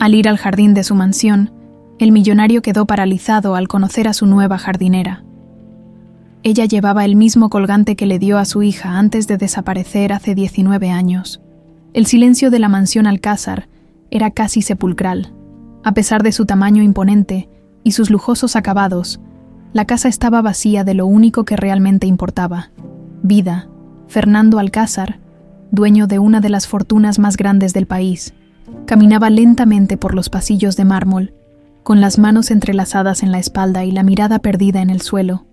Al ir al jardín de su mansión, el millonario quedó paralizado al conocer a su nueva jardinera. Ella llevaba el mismo colgante que le dio a su hija antes de desaparecer hace 19 años. El silencio de la mansión Alcázar era casi sepulcral. A pesar de su tamaño imponente y sus lujosos acabados, la casa estaba vacía de lo único que realmente importaba: vida. Fernando Alcázar, dueño de una de las fortunas más grandes del país, caminaba lentamente por los pasillos de mármol, con las manos entrelazadas en la espalda y la mirada perdida en el suelo.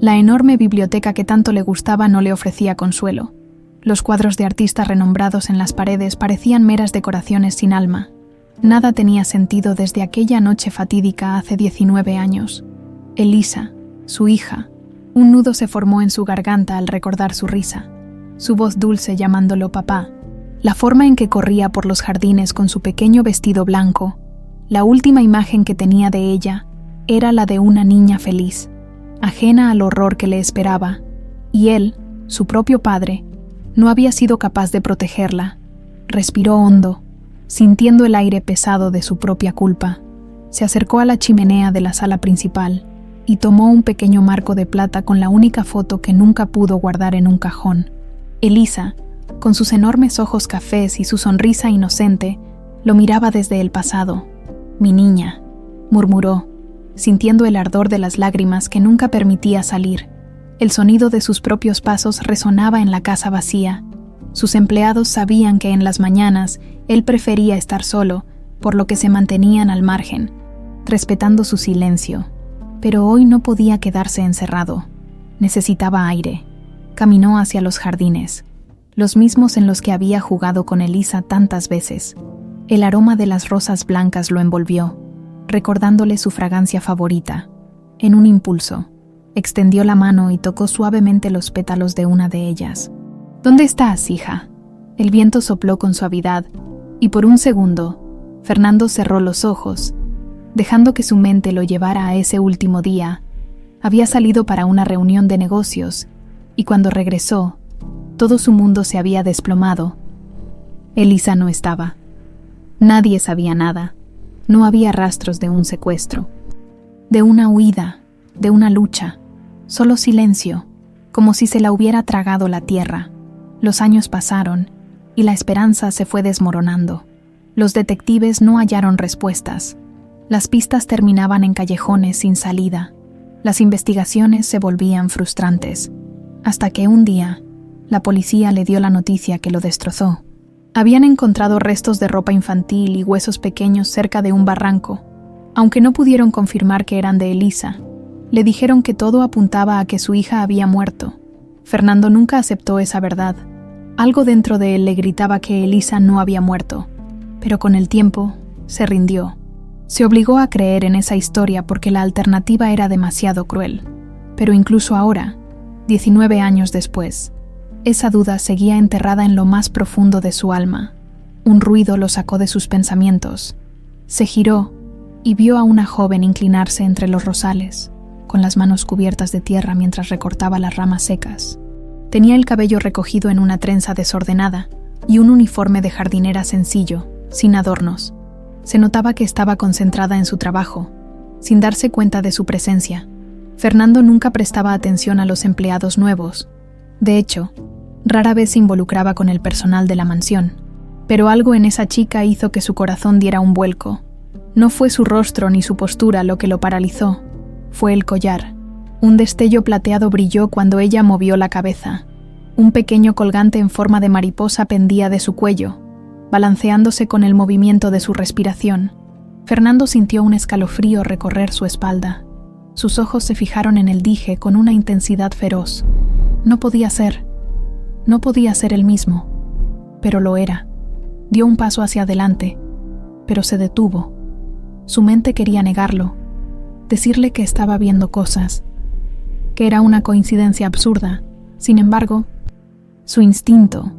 La enorme biblioteca que tanto le gustaba no le ofrecía consuelo. Los cuadros de artistas renombrados en las paredes parecían meras decoraciones sin alma. Nada tenía sentido desde aquella noche fatídica hace 19 años. Elisa, su hija, un nudo se formó en su garganta al recordar su risa, su voz dulce llamándolo papá, la forma en que corría por los jardines con su pequeño vestido blanco. La última imagen que tenía de ella era la de una niña feliz, ajena al horror que le esperaba, y él, su propio padre, no había sido capaz de protegerla. Respiró hondo, sintiendo el aire pesado de su propia culpa. Se acercó a la chimenea de la sala principal y tomó un pequeño marco de plata con la única foto que nunca pudo guardar en un cajón. Elisa, con sus enormes ojos cafés y su sonrisa inocente, lo miraba desde el pasado. «Mi niña», murmuró, sintiendo el ardor de las lágrimas que nunca permitía salir. El sonido de sus propios pasos resonaba en la casa vacía. Sus empleados sabían que en las mañanas él prefería estar solo, por lo que se mantenían al margen, respetando su silencio. Pero hoy no podía quedarse encerrado. Necesitaba aire. Caminó hacia los jardines, los mismos en los que había jugado con Elisa tantas veces. El aroma de las rosas blancas lo envolvió, recordándole su fragancia favorita. En un impulso, extendió la mano y tocó suavemente los pétalos de una de ellas. «¿Dónde estás, hija?». El viento sopló con suavidad, y por un segundo, Fernando cerró los ojos, dejando que su mente lo llevara a ese último día. Había salido para una reunión de negocios, y cuando regresó, todo su mundo se había desplomado. Elisa no estaba. Nadie sabía nada. No había rastros de un secuestro, de una huida, de una lucha. Solo silencio, como si se la hubiera tragado la tierra. Los años pasaron, y la esperanza se fue desmoronando. Los detectives no hallaron respuestas. Las pistas terminaban en callejones sin salida. Las investigaciones se volvían frustrantes. Hasta que un día, la policía le dio la noticia que lo destrozó. Habían encontrado restos de ropa infantil y huesos pequeños cerca de un barranco. Aunque no pudieron confirmar que eran de Elisa, le dijeron que todo apuntaba a que su hija había muerto. Fernando nunca aceptó esa verdad. Algo dentro de él le gritaba que Elisa no había muerto, pero con el tiempo se rindió. Se obligó a creer en esa historia porque la alternativa era demasiado cruel. Pero incluso ahora, 19 años después, esa duda seguía enterrada en lo más profundo de su alma. Un ruido lo sacó de sus pensamientos. Se giró y vio a una joven inclinarse entre los rosales, con las manos cubiertas de tierra mientras recortaba las ramas secas. Tenía el cabello recogido en una trenza desordenada y un uniforme de jardinera sencillo, sin adornos. Se notaba que estaba concentrada en su trabajo, sin darse cuenta de su presencia. Fernando nunca prestaba atención a los empleados nuevos. De hecho, rara vez se involucraba con el personal de la mansión. Pero algo en esa chica hizo que su corazón diera un vuelco. No fue su rostro ni su postura lo que lo paralizó. Fue el collar. Un destello plateado brilló cuando ella movió la cabeza. Un pequeño colgante en forma de mariposa pendía de su cuello, balanceándose con el movimiento de su respiración. Fernando sintió un escalofrío recorrer su espalda. Sus ojos se fijaron en el dije con una intensidad feroz. No podía ser el mismo, pero lo era. Dio un paso hacia adelante, pero se detuvo. Su mente quería negarlo, decirle que estaba viendo cosas, que era una coincidencia absurda. Sin embargo, su instinto,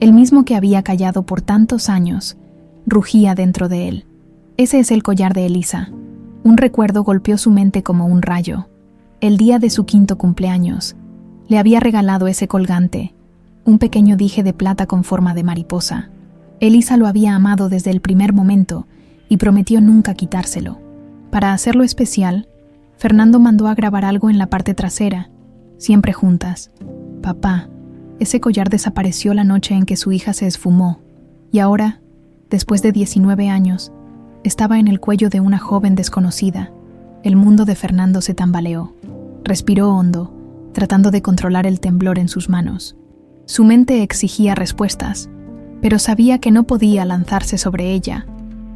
el mismo que había callado por tantos años, rugía dentro de él. Ese es el collar de Elisa. Un recuerdo golpeó su mente como un rayo. El día de su 5º cumpleaños, le había regalado ese colgante, un pequeño dije de plata con forma de mariposa. Elisa lo había amado desde el primer momento y prometió nunca quitárselo. Para hacerlo especial, Fernando mandó a grabar algo en la parte trasera, siempre juntas. Papá, ese collar desapareció la noche en que su hija se esfumó, y ahora, después de 19 años, estaba en el cuello de una joven desconocida. El mundo de Fernando se tambaleó. Respiró hondo, tratando de controlar el temblor en sus manos. Su mente exigía respuestas, pero sabía que no podía lanzarse sobre ella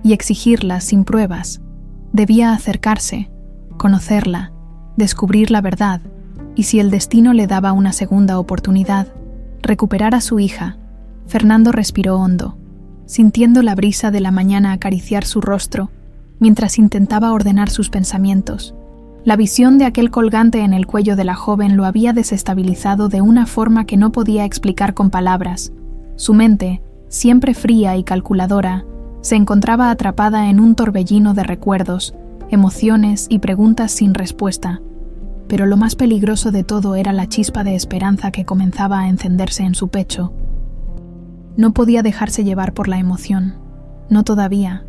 y exigirlas sin pruebas. Debía acercarse, conocerla, descubrir la verdad, y si el destino le daba una segunda oportunidad, recuperar a su hija. Fernando respiró hondo, sintiendo la brisa de la mañana acariciar su rostro mientras intentaba ordenar sus pensamientos. La visión de aquel colgante en el cuello de la joven lo había desestabilizado de una forma que no podía explicar con palabras. Su mente, siempre fría y calculadora, se encontraba atrapada en un torbellino de recuerdos, emociones y preguntas sin respuesta. Pero lo más peligroso de todo era la chispa de esperanza que comenzaba a encenderse en su pecho. No podía dejarse llevar por la emoción. No todavía.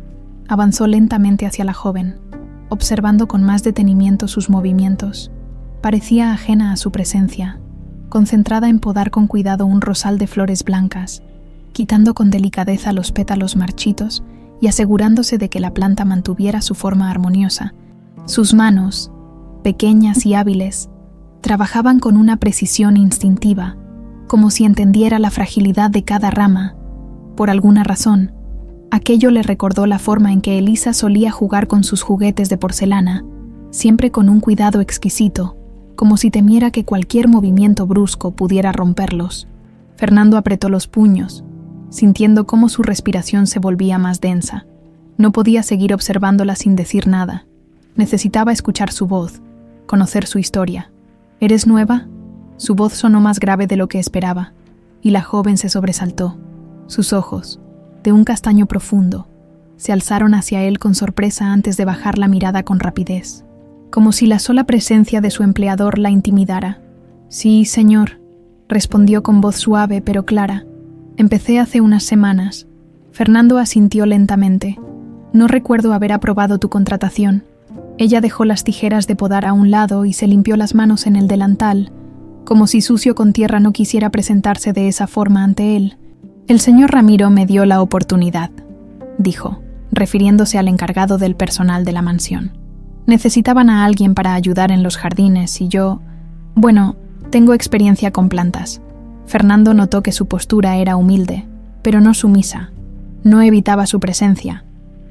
Avanzó lentamente hacia la joven, observando con más detenimiento sus movimientos. Parecía ajena a su presencia, concentrada en podar con cuidado un rosal de flores blancas, quitando con delicadeza los pétalos marchitos y asegurándose de que la planta mantuviera su forma armoniosa. Sus manos, pequeñas y hábiles, trabajaban con una precisión instintiva, como si entendiera la fragilidad de cada rama. Por alguna razón, aquello le recordó la forma en que Elisa solía jugar con sus juguetes de porcelana, siempre con un cuidado exquisito, como si temiera que cualquier movimiento brusco pudiera romperlos. Fernando apretó los puños, sintiendo cómo su respiración se volvía más densa. No podía seguir observándola sin decir nada. Necesitaba escuchar su voz, conocer su historia. ¿Eres nueva? Su voz sonó más grave de lo que esperaba, y la joven se sobresaltó. Sus ojos, de un castaño profundo, se alzaron hacia él con sorpresa antes de bajar la mirada con rapidez, como si la sola presencia de su empleador la intimidara. «Sí, señor», respondió con voz suave pero clara. «Empecé hace unas semanas». Fernando asintió lentamente. «No recuerdo haber aprobado tu contratación». Ella dejó las tijeras de podar a un lado y se limpió las manos en el delantal, como si sucio con tierra no quisiera presentarse de esa forma ante él. «El señor Ramiro me dio la oportunidad», dijo, refiriéndose al encargado del personal de la mansión. «Necesitaban a alguien para ayudar en los jardines y yo... Bueno, tengo experiencia con plantas». Fernando notó que su postura era humilde, pero no sumisa. No evitaba su presencia,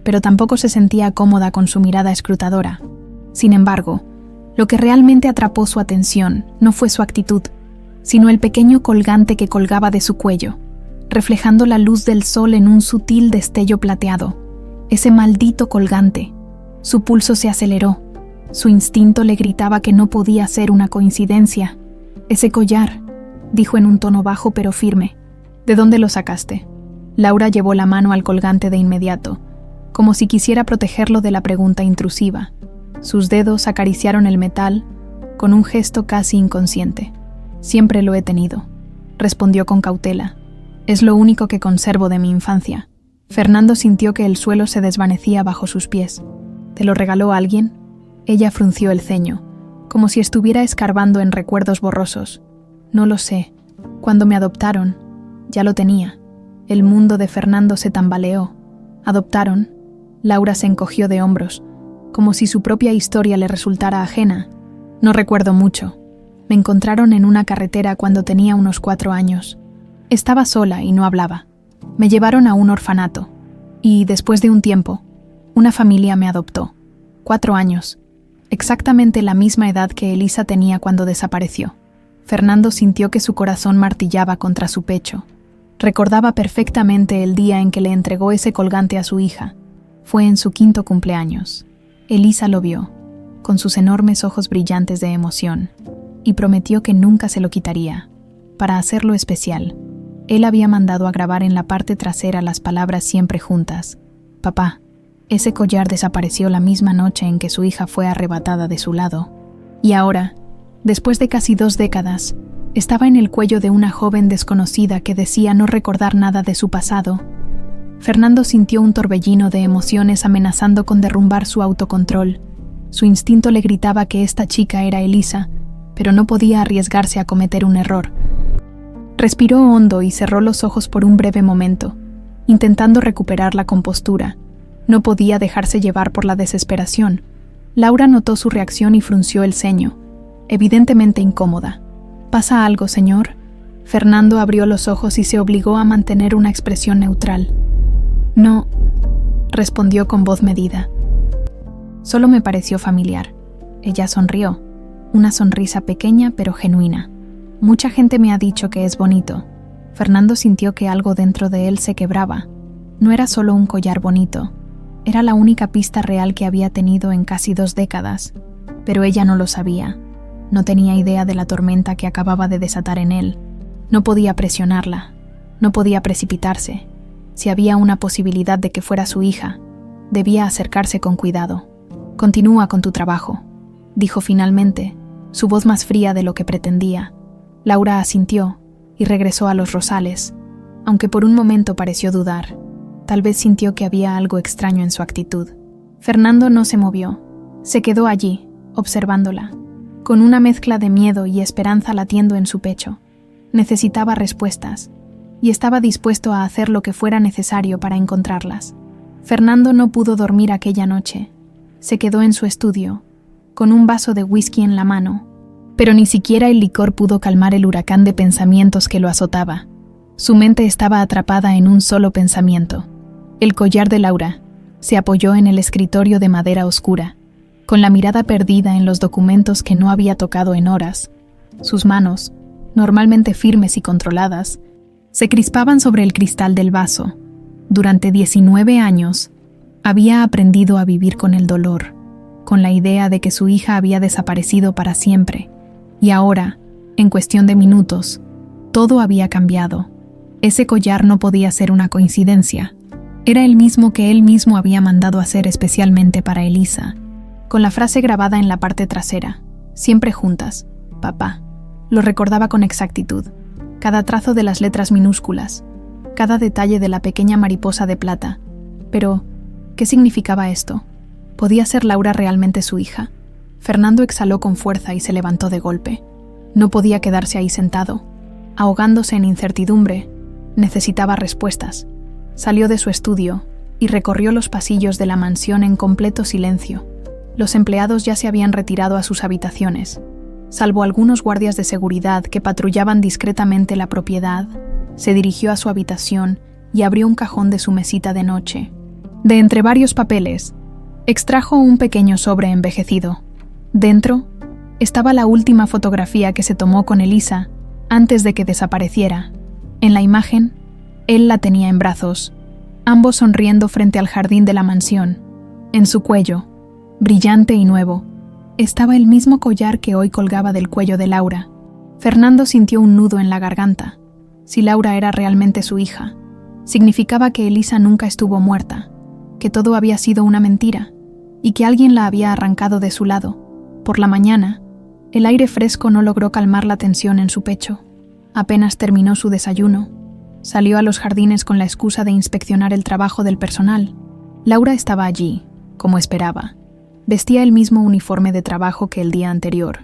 pero tampoco se sentía cómoda con su mirada escrutadora. Sin embargo, lo que realmente atrapó su atención no fue su actitud, sino el pequeño colgante que colgaba de su cuello, reflejando la luz del sol en un sutil destello plateado. Ese maldito colgante. Su pulso se aceleró. Su instinto le gritaba que no podía ser una coincidencia. «Ese collar», dijo en un tono bajo pero firme. «¿De dónde lo sacaste?» Laura llevó la mano al colgante de inmediato, como si quisiera protegerlo de la pregunta intrusiva. Sus dedos acariciaron el metal con un gesto casi inconsciente. «Siempre lo he tenido», respondió con cautela. «Es lo único que conservo de mi infancia». Fernando sintió que el suelo se desvanecía bajo sus pies. «¿Te lo regaló alguien?» Ella frunció el ceño, como si estuviera escarbando en recuerdos borrosos. «No lo sé. Cuando me adoptaron, ya lo tenía». El mundo de Fernando se tambaleó. «¿Adoptaron?» Laura se encogió de hombros, como si su propia historia le resultara ajena. «No recuerdo mucho. Me encontraron en una carretera cuando tenía unos 4 años. Estaba sola y no hablaba. Me llevaron a un orfanato. Y, después de un tiempo, una familia me adoptó. 4 años. Exactamente la misma edad que Elisa tenía cuando desapareció». Fernando sintió que su corazón martillaba contra su pecho. Recordaba perfectamente el día en que le entregó ese colgante a su hija. Fue en su 5º cumpleaños. Elisa lo vio, con sus enormes ojos brillantes de emoción, y prometió que nunca se lo quitaría. Para hacerlo especial, él había mandado a grabar en la parte trasera las palabras siempre juntas. «Papá, ese collar desapareció la misma noche en que su hija fue arrebatada de su lado. Y ahora, después de casi 2 décadas, estaba en el cuello de una joven desconocida que decía no recordar nada de su pasado. Fernando sintió un torbellino de emociones amenazando con derrumbar su autocontrol. Su instinto le gritaba que esta chica era Elisa, pero no podía arriesgarse a cometer un error. Respiró hondo y cerró los ojos por un breve momento, intentando recuperar la compostura. No podía dejarse llevar por la desesperación. Laura notó su reacción y frunció el ceño, evidentemente incómoda. ¿Pasa algo, señor? Fernando abrió los ojos y se obligó a mantener una expresión neutral. No, respondió con voz medida. Solo me pareció familiar. Ella sonrió, una sonrisa pequeña pero genuina. Mucha gente me ha dicho que es bonito. Fernando sintió que algo dentro de él se quebraba. No era solo un collar bonito. Era la única pista real que había tenido en casi 2 décadas. Pero ella no lo sabía. No tenía idea de la tormenta que acababa de desatar en él. No podía presionarla. No podía precipitarse. Si había una posibilidad de que fuera su hija, debía acercarse con cuidado. «Continúa con tu trabajo», dijo finalmente, su voz más fría de lo que pretendía. Laura asintió y regresó a los rosales, aunque por un momento pareció dudar. Tal vez sintió que había algo extraño en su actitud. Fernando no se movió. Se quedó allí, observándola, con una mezcla de miedo y esperanza latiendo en su pecho. Necesitaba respuestas, y estaba dispuesto a hacer lo que fuera necesario para encontrarlas. Fernando no pudo dormir aquella noche. Se quedó en su estudio, con un vaso de whisky en la mano, pero ni siquiera el licor pudo calmar el huracán de pensamientos que lo azotaba. Su mente estaba atrapada en un solo pensamiento. El collar de Laura. Se apoyó en el escritorio de madera oscura, con la mirada perdida en los documentos que no había tocado en horas. Sus manos, normalmente firmes y controladas, se crispaban sobre el cristal del vaso. Durante 19 años, había aprendido a vivir con el dolor, con la idea de que su hija había desaparecido para siempre. Y ahora, en cuestión de minutos, todo había cambiado. Ese collar no podía ser una coincidencia. Era el mismo que él mismo había mandado hacer especialmente para Elisa, con la frase grabada en la parte trasera: «Siempre juntas, papá». Lo recordaba con exactitud. Cada trazo de las letras minúsculas, cada detalle de la pequeña mariposa de plata. Pero, ¿qué significaba esto? ¿Podía ser Laura realmente su hija? Fernando exhaló con fuerza y se levantó de golpe. No podía quedarse ahí sentado, ahogándose en incertidumbre. Necesitaba respuestas. Salió de su estudio y recorrió los pasillos de la mansión en completo silencio. Los empleados ya se habían retirado a sus habitaciones. Salvo algunos guardias de seguridad que patrullaban discretamente la propiedad, se dirigió a su habitación y abrió un cajón de su mesita de noche. De entre varios papeles, extrajo un pequeño sobre envejecido. Dentro estaba la última fotografía que se tomó con Elisa antes de que desapareciera. En la imagen, él la tenía en brazos, ambos sonriendo frente al jardín de la mansión. En su cuello, brillante y nuevo, estaba el mismo collar que hoy colgaba del cuello de Laura. Fernando sintió un nudo en la garganta. Si Laura era realmente su hija, significaba que Elisa nunca estuvo muerta, que todo había sido una mentira, y que alguien la había arrancado de su lado. Por la mañana, el aire fresco no logró calmar la tensión en su pecho. Apenas terminó su desayuno, salió a los jardines con la excusa de inspeccionar el trabajo del personal. Laura estaba allí, como esperaba. Vestía el mismo uniforme de trabajo que el día anterior,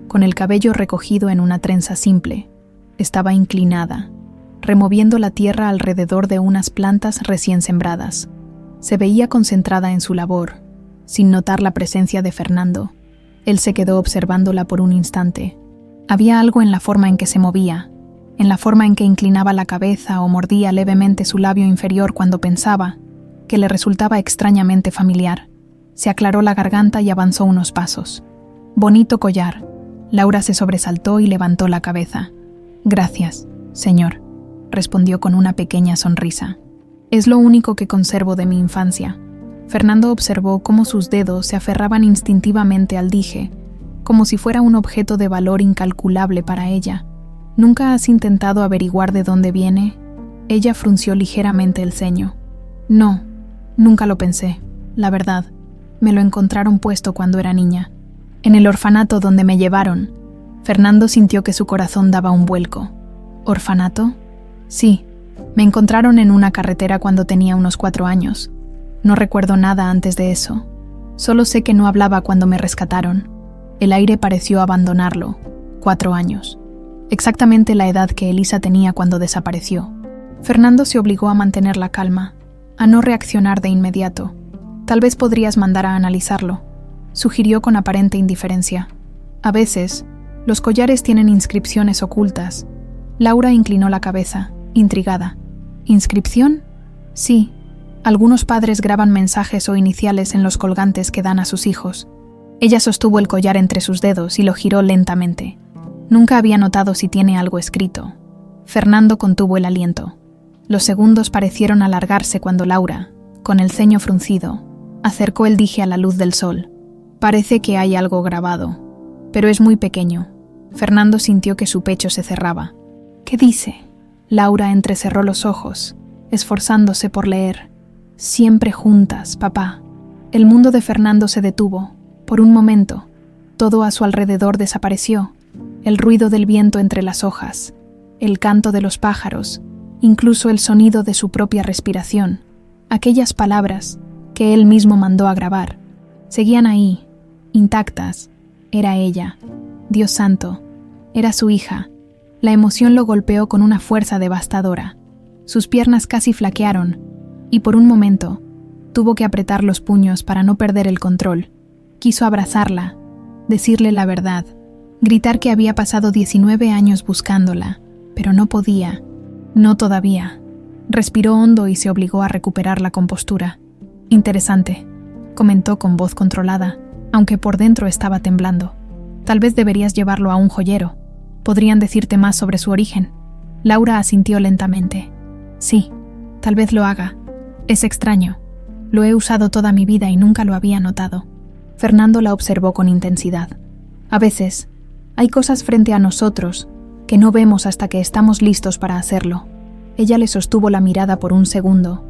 con el cabello recogido en una trenza simple. Estaba inclinada, removiendo la tierra alrededor de unas plantas recién sembradas. Se veía concentrada en su labor, sin notar la presencia de Fernando. Él se quedó observándola por un instante. Había algo en la forma en que se movía, en la forma en que inclinaba la cabeza o mordía levemente su labio inferior cuando pensaba, que le resultaba extrañamente familiar. Se aclaró la garganta y avanzó unos pasos. «Bonito collar». Laura se sobresaltó y levantó la cabeza. «Gracias, señor», respondió con una pequeña sonrisa. «Es lo único que conservo de mi infancia». Fernando observó cómo sus dedos se aferraban instintivamente al dije, como si fuera un objeto de valor incalculable para ella. «¿Nunca has intentado averiguar de dónde viene?» Ella frunció ligeramente el ceño. «No, nunca lo pensé, la verdad. Me lo encontraron puesto cuando era niña. En el orfanato donde me llevaron». Fernando sintió que su corazón daba un vuelco. «¿Orfanato?» «Sí, Me encontraron en una carretera cuando tenía unos 4 años. No recuerdo nada antes de eso. Solo sé que no hablaba cuando me rescataron. El aire pareció abandonarlo. 4 años. Exactamente la edad que Elisa tenía cuando desapareció. Fernando se obligó a mantener la calma, a no reaccionar de inmediato. Tal vez podrías mandar a analizarlo, sugirió con aparente indiferencia. A veces, los collares tienen inscripciones ocultas. Laura inclinó la cabeza, intrigada. ¿Inscripción? Sí. Algunos padres graban mensajes o iniciales en los colgantes que dan a sus hijos. Ella sostuvo el collar entre sus dedos y lo giró lentamente. Nunca había notado si tiene algo escrito. Fernando contuvo el aliento. Los segundos parecieron alargarse cuando Laura, con el ceño fruncido, acercó el dije a la luz del sol. Parece que hay algo grabado, pero es muy pequeño. Fernando sintió que su pecho se cerraba. ¿Qué dice? Laura entrecerró los ojos, esforzándose por leer. Siempre juntas, papá. El mundo de Fernando se detuvo. Por un momento, todo a su alrededor desapareció. El ruido del viento entre las hojas, el canto de los pájaros, incluso el sonido de su propia respiración. Aquellas palabras que él mismo mandó a grabar, seguían ahí, intactas. Era ella. Dios santo. Era su hija. La emoción lo golpeó con una fuerza devastadora. Sus piernas casi flaquearon, y por un momento, tuvo que apretar los puños para no perder el control. Quiso abrazarla, decirle la verdad, gritar que había pasado 19 años buscándola, pero no podía. No todavía. Respiró hondo y se obligó a recuperar la compostura. Interesante, comentó con voz controlada, aunque por dentro estaba temblando. Tal vez deberías llevarlo a un joyero. Podrían decirte más sobre su origen. Laura asintió lentamente. Sí, tal vez lo haga. Es extraño. Lo he usado toda mi vida y nunca lo había notado. Fernando la observó con intensidad. A veces, hay cosas frente a nosotros que no vemos hasta que estamos listos para hacerlo. Ella le sostuvo la mirada por un segundo,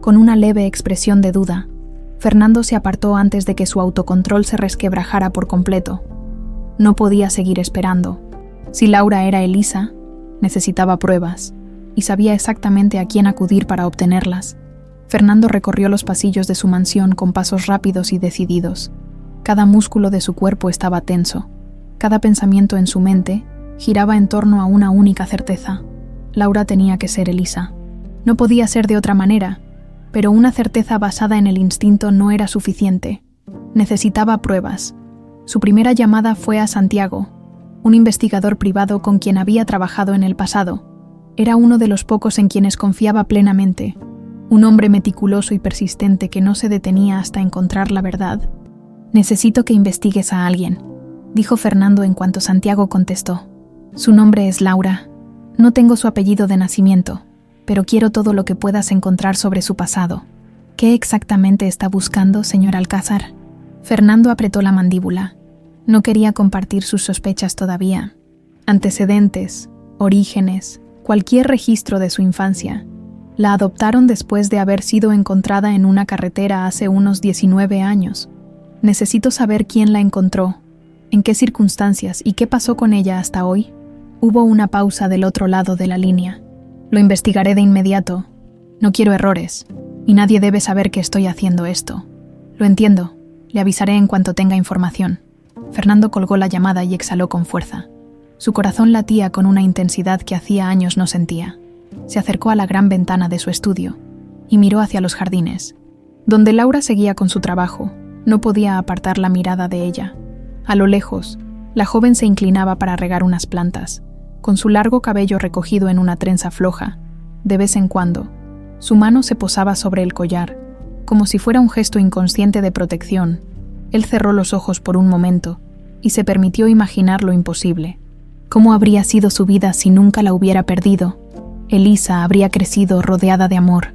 con una leve expresión de duda. Fernando se apartó antes de que su autocontrol se resquebrajara por completo. No podía seguir esperando. Si Laura era Elisa, necesitaba pruebas, y sabía exactamente a quién acudir para obtenerlas. Fernando recorrió los pasillos de su mansión con pasos rápidos y decididos. Cada músculo de su cuerpo estaba tenso. Cada pensamiento en su mente giraba en torno a una única certeza. Laura tenía que ser Elisa. No podía ser de otra manera, pero una certeza basada en el instinto no era suficiente. Necesitaba pruebas. Su primera llamada fue a Santiago, un investigador privado con quien había trabajado en el pasado. Era uno de los pocos en quienes confiaba plenamente, un hombre meticuloso y persistente que no se detenía hasta encontrar la verdad. «Necesito que investigues a alguien», dijo Fernando en cuanto Santiago contestó. «Su nombre es Laura. No tengo su apellido de nacimiento, pero quiero todo lo que puedas encontrar sobre su pasado». «¿Qué exactamente está buscando, señor Alcázar?» Fernando apretó la mandíbula. No quería compartir sus sospechas todavía. Antecedentes, orígenes, cualquier registro de su infancia. La adoptaron después de haber sido encontrada en una carretera hace unos 19 años. Necesito saber quién la encontró, en qué circunstancias y qué pasó con ella hasta hoy. Hubo una pausa del otro lado de la línea. Lo investigaré de inmediato. No quiero errores, y nadie debe saber que estoy haciendo esto. Lo entiendo. Le avisaré en cuanto tenga información. Fernando colgó la llamada y exhaló con fuerza. Su corazón latía con una intensidad que hacía años no sentía. Se acercó a la gran ventana de su estudio y miró hacia los jardines. Donde Laura seguía con su trabajo, no podía apartar la mirada de ella. A lo lejos, la joven se inclinaba para regar unas plantas, con su largo cabello recogido en una trenza floja. De vez en cuando, su mano se posaba sobre el collar, como si fuera un gesto inconsciente de protección. Él cerró los ojos por un momento y se permitió imaginar lo imposible. ¿Cómo habría sido su vida si nunca la hubiera perdido? Elisa habría crecido rodeada de amor,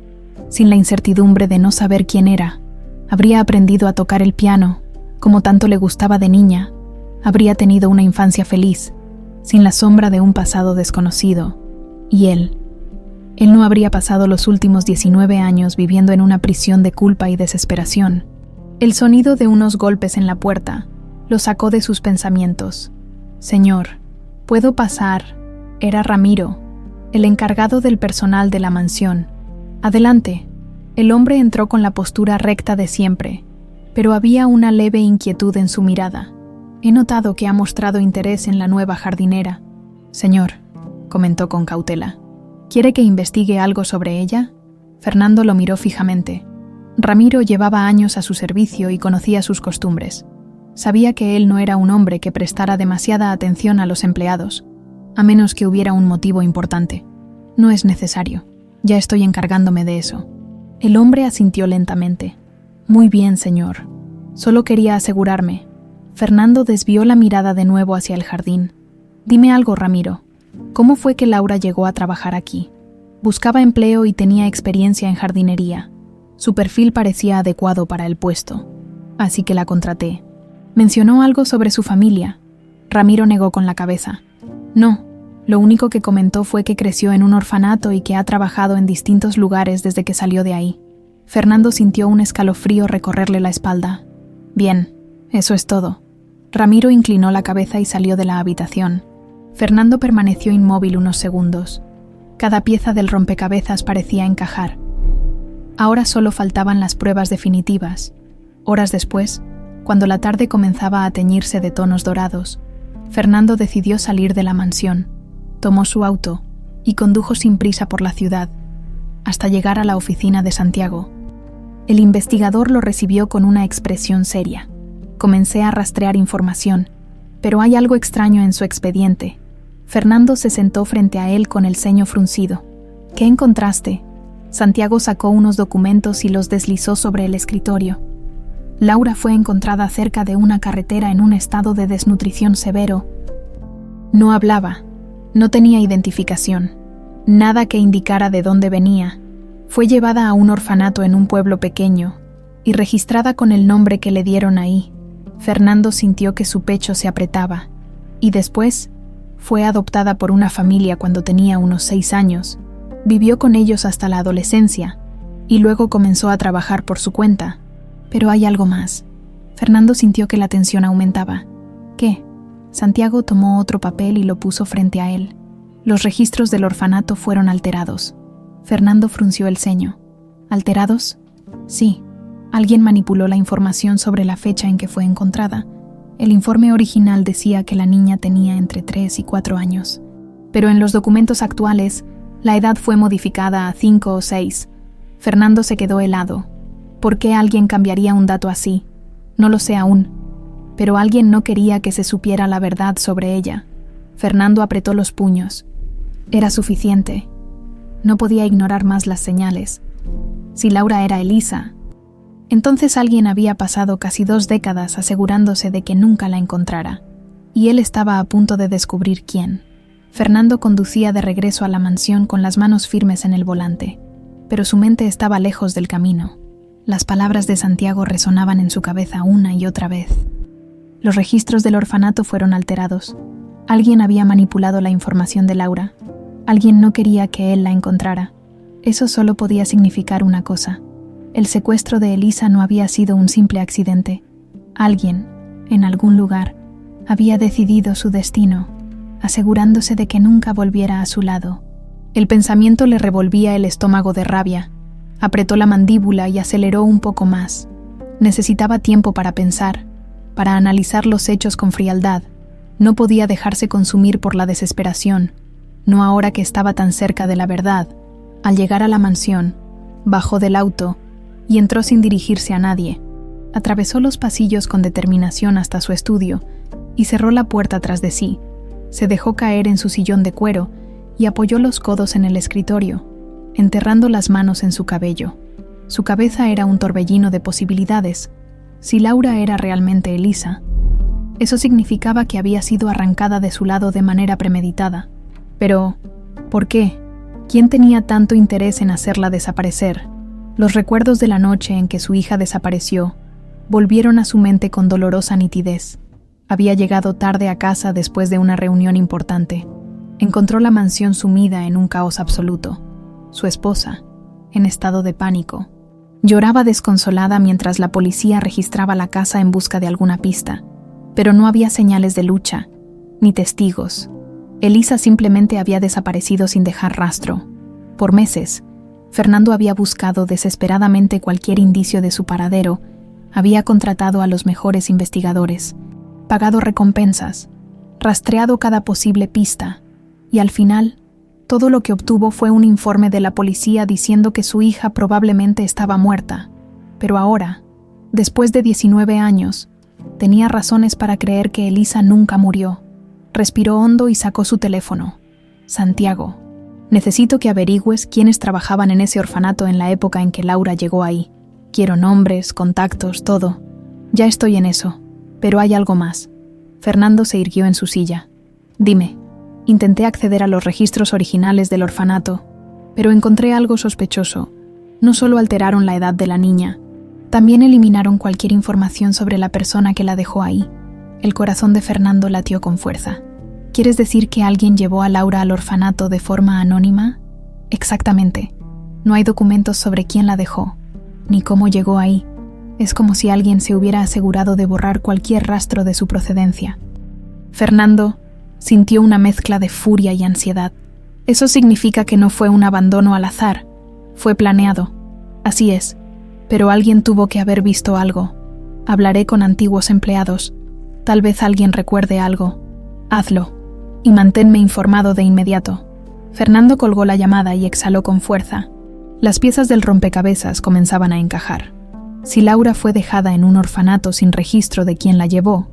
sin la incertidumbre de no saber quién era. Habría aprendido a tocar el piano, como tanto le gustaba de niña. Habría tenido una infancia feliz, sin la sombra de un pasado desconocido. Y él no habría pasado los últimos 19 años viviendo en una prisión de culpa y desesperación. El sonido de unos golpes en la puerta lo sacó de sus pensamientos. «Señor, ¿puedo pasar?» Era Ramiro. el encargado del personal de la mansión. Adelante. El hombre entró con la postura recta de siempre, pero había una leve inquietud en su mirada. He notado que ha mostrado interés en la nueva jardinera. Señor, comentó con cautela, ¿quiere que investigue algo sobre ella? Fernando lo miró fijamente. Ramiro llevaba años a su servicio y conocía sus costumbres. Sabía que él no era un hombre que prestara demasiada atención a los empleados, a menos que hubiera un motivo importante. No es necesario. Ya estoy encargándome de eso. El hombre asintió lentamente. Muy bien, señor. Solo quería asegurarme. Fernando desvió la mirada de nuevo hacia el jardín. Dime algo, Ramiro. ¿Cómo fue que Laura llegó a trabajar aquí? Buscaba empleo y tenía experiencia en jardinería. Su perfil parecía adecuado para el puesto, así que la contraté. ¿Mencionó algo sobre su familia? Ramiro negó con la cabeza. No, lo único que comentó fue que creció en un orfanato y que ha trabajado en distintos lugares desde que salió de ahí. Fernando sintió un escalofrío recorrerle la espalda. Bien, eso es todo. Ramiro inclinó la cabeza y salió de la habitación. Fernando permaneció inmóvil unos segundos. Cada pieza del rompecabezas parecía encajar. Ahora solo faltaban las pruebas definitivas. Horas después, cuando la tarde comenzaba a teñirse de tonos dorados, Fernando decidió salir de la mansión, tomó su auto y condujo sin prisa por la ciudad, hasta llegar a la oficina de Santiago. El investigador lo recibió con una expresión seria. Comencé a rastrear información, pero hay algo extraño en su expediente. Fernando se sentó frente a él con el ceño fruncido. ¿Qué encontraste? Santiago sacó unos documentos y los deslizó sobre el escritorio. Laura fue encontrada cerca de una carretera en un estado de desnutrición severo. No hablaba, no tenía identificación, nada que indicara de dónde venía. Fue llevada a un orfanato en un pueblo pequeño y registrada con el nombre que le dieron ahí. Fernando sintió que su pecho se apretaba, y después fue adoptada por una familia cuando tenía unos 6 años. Vivió con ellos hasta la adolescencia, y luego comenzó a trabajar por su cuenta. Pero hay algo más. Fernando sintió que la tensión aumentaba. ¿Qué? Santiago tomó otro papel y lo puso frente a él. Los registros del orfanato fueron alterados. Fernando frunció el ceño. ¿Alterados? Sí. Alguien manipuló la información sobre la fecha en que fue encontrada. El informe original decía que la niña tenía entre 3 y 4 años. Pero en los documentos actuales, la edad fue modificada a 5 o 6. Fernando se quedó helado. ¿Por qué alguien cambiaría un dato así? No lo sé aún. Pero alguien no quería que se supiera la verdad sobre ella. Fernando apretó los puños. Era suficiente. No podía ignorar más las señales. Si Laura era Elisa, entonces alguien había pasado casi 2 décadas asegurándose de que nunca la encontrara, y él estaba a punto de descubrir quién. Fernando conducía de regreso a la mansión con las manos firmes en el volante, pero su mente estaba lejos del camino. Las palabras de Santiago resonaban en su cabeza una y otra vez. Los registros del orfanato fueron alterados. Alguien había manipulado la información de Laura. Alguien no quería que él la encontrara. Eso solo podía significar una cosa. El secuestro de Elisa no había sido un simple accidente. Alguien, en algún lugar, había decidido su destino, asegurándose de que nunca volviera a su lado. El pensamiento le revolvía el estómago de rabia. Apretó la mandíbula y aceleró un poco más. Necesitaba tiempo para pensar, para analizar los hechos con frialdad. No podía dejarse consumir por la desesperación, no ahora que estaba tan cerca de la verdad. Al llegar a la mansión, bajó del auto y entró sin dirigirse a nadie. Atravesó los pasillos con determinación hasta su estudio y cerró la puerta tras de sí. Se dejó caer en su sillón de cuero y apoyó los codos en el escritorio, enterrando las manos en su cabello. Su cabeza era un torbellino de posibilidades. Si Laura era realmente Elisa, eso significaba que había sido arrancada de su lado de manera premeditada. Pero, ¿por qué? ¿Quién tenía tanto interés en hacerla desaparecer? Los recuerdos de la noche en que su hija desapareció volvieron a su mente con dolorosa nitidez. Había llegado tarde a casa después de una reunión importante. Encontró la mansión sumida en un caos absoluto. Su esposa, en estado de pánico, lloraba desconsolada mientras la policía registraba la casa en busca de alguna pista, pero no había señales de lucha, ni testigos, Elisa simplemente había desaparecido sin dejar rastro. Por meses, Fernando había buscado desesperadamente cualquier indicio de su paradero, había contratado a los mejores investigadores, pagado recompensas, rastreado cada posible pista, y al final, todo lo que obtuvo fue un informe de la policía diciendo que su hija probablemente estaba muerta. Pero ahora, después de 19 años, tenía razones para creer que Elisa nunca murió. Respiró hondo y sacó su teléfono. Santiago, necesito que averigües quiénes trabajaban en ese orfanato en la época en que Laura llegó ahí. Quiero nombres, contactos, todo. Ya estoy en eso, pero hay algo más. Fernando se irguió en su silla. Dime. Intenté acceder a los registros originales del orfanato, pero encontré algo sospechoso. No solo alteraron la edad de la niña, también eliminaron cualquier información sobre la persona que la dejó ahí. El corazón de Fernando latió con fuerza. ¿Quieres decir que alguien llevó a Laura al orfanato de forma anónima? Exactamente. No hay documentos sobre quién la dejó, ni cómo llegó ahí. Es como si alguien se hubiera asegurado de borrar cualquier rastro de su procedencia. Fernando sintió una mezcla de furia y ansiedad. Eso significa que no fue un abandono al azar, fue planeado. Así es, pero alguien tuvo que haber visto algo. Hablaré con antiguos empleados. Tal vez alguien recuerde algo. Hazlo, y manténme informado de inmediato. Fernando colgó la llamada y exhaló con fuerza. Las piezas del rompecabezas comenzaban a encajar. Si Laura fue dejada en un orfanato sin registro de quién la llevó,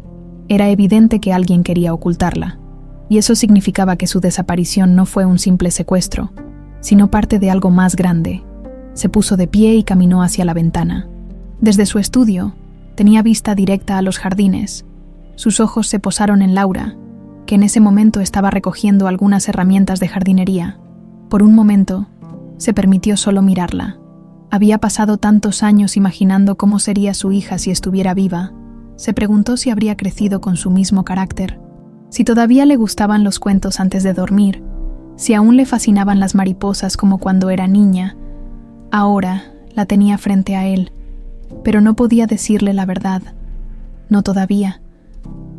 era evidente que alguien quería ocultarla. Y eso significaba que su desaparición no fue un simple secuestro, sino parte de algo más grande. Se puso de pie y caminó hacia la ventana. Desde su estudio, tenía vista directa a los jardines. Sus ojos se posaron en Laura, que en ese momento estaba recogiendo algunas herramientas de jardinería. Por un momento, se permitió solo mirarla. Había pasado tantos años imaginando cómo sería su hija si estuviera viva. Se preguntó si habría crecido con su mismo carácter, si todavía le gustaban los cuentos antes de dormir, si aún le fascinaban las mariposas como cuando era niña. Ahora la tenía frente a él, pero no podía decirle la verdad. No todavía.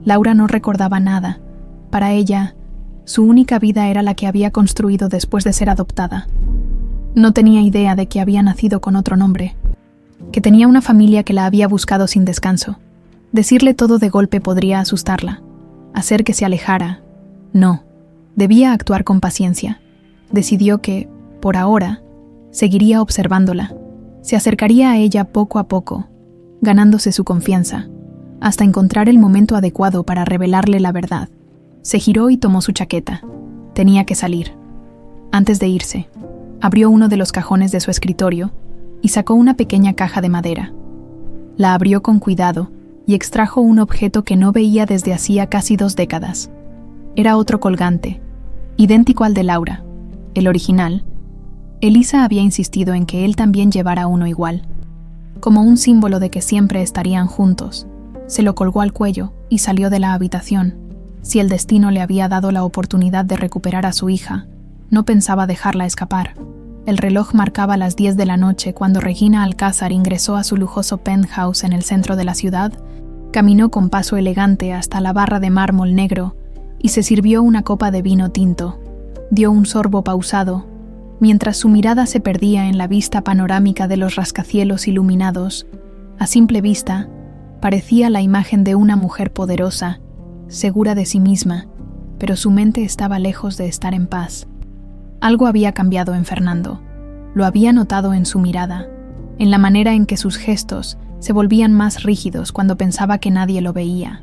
Laura no recordaba nada. Para ella, su única vida era la que había construido después de ser adoptada. No tenía idea de que había nacido con otro nombre, que tenía una familia que la había buscado sin descanso. Decirle todo de golpe podría asustarla, hacer que se alejara. No, debía actuar con paciencia. Decidió que, por ahora, seguiría observándola. Se acercaría a ella poco a poco, ganándose su confianza, hasta encontrar el momento adecuado para revelarle la verdad. Se giró y tomó su chaqueta. Tenía que salir. Antes de irse, abrió uno de los cajones de su escritorio y sacó una pequeña caja de madera. La abrió con cuidado y extrajo un objeto que no veía desde hacía casi 2 décadas. Era otro colgante, idéntico al de Laura, el original. Elisa había insistido en que él también llevara uno igual, como un símbolo de que siempre estarían juntos. Se lo colgó al cuello y salió de la habitación. Si el destino le había dado la oportunidad de recuperar a su hija, no pensaba dejarla escapar. El reloj marcaba las 10 de la noche cuando Regina Alcázar ingresó a su lujoso penthouse en el centro de la ciudad, caminó con paso elegante hasta la barra de mármol negro y se sirvió una copa de vino tinto. Dio un sorbo pausado, mientras su mirada se perdía en la vista panorámica de los rascacielos iluminados. A simple vista, parecía la imagen de una mujer poderosa, segura de sí misma, pero su mente estaba lejos de estar en paz. Algo había cambiado en Fernando. Lo había notado en su mirada, en la manera en que sus gestos se volvían más rígidos cuando pensaba que nadie lo veía.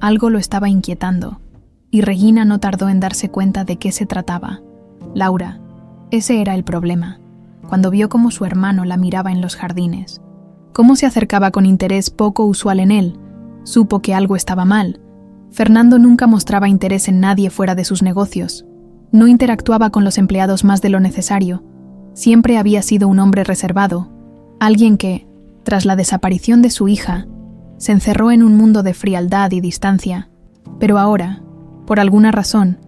Algo lo estaba inquietando, y Regina no tardó en darse cuenta de qué se trataba. Laura, ese era el problema, cuando vio cómo su hermano la miraba en los jardines. Cómo se acercaba con interés poco usual en él, supo que algo estaba mal. Fernando nunca mostraba interés en nadie fuera de sus negocios. No interactuaba con los empleados más de lo necesario. Siempre había sido un hombre reservado, alguien que, tras la desaparición de su hija, se encerró en un mundo de frialdad y distancia. Pero ahora, por alguna razón,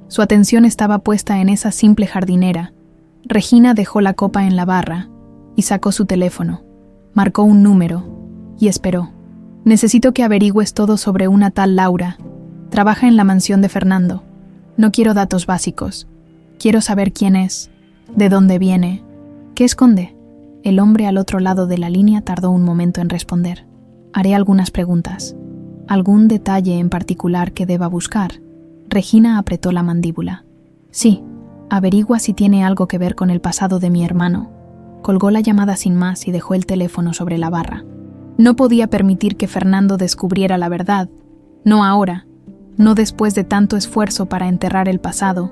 su atención estaba puesta en esa simple jardinera. Regina dejó la copa en la barra y sacó su teléfono. Marcó un número y esperó. Necesito que averigües todo sobre una tal Laura. Trabaja en la mansión de Fernando. No quiero datos básicos. Quiero saber quién es, de dónde viene, qué esconde. El hombre al otro lado de la línea tardó un momento en responder. Haré algunas preguntas. ¿Algún detalle en particular que deba buscar? Regina apretó la mandíbula. Sí, averigua si tiene algo que ver con el pasado de mi hermano. Colgó la llamada sin más y dejó el teléfono sobre la barra. No podía permitir que Fernando descubriera la verdad. No ahora, no después de tanto esfuerzo para enterrar el pasado.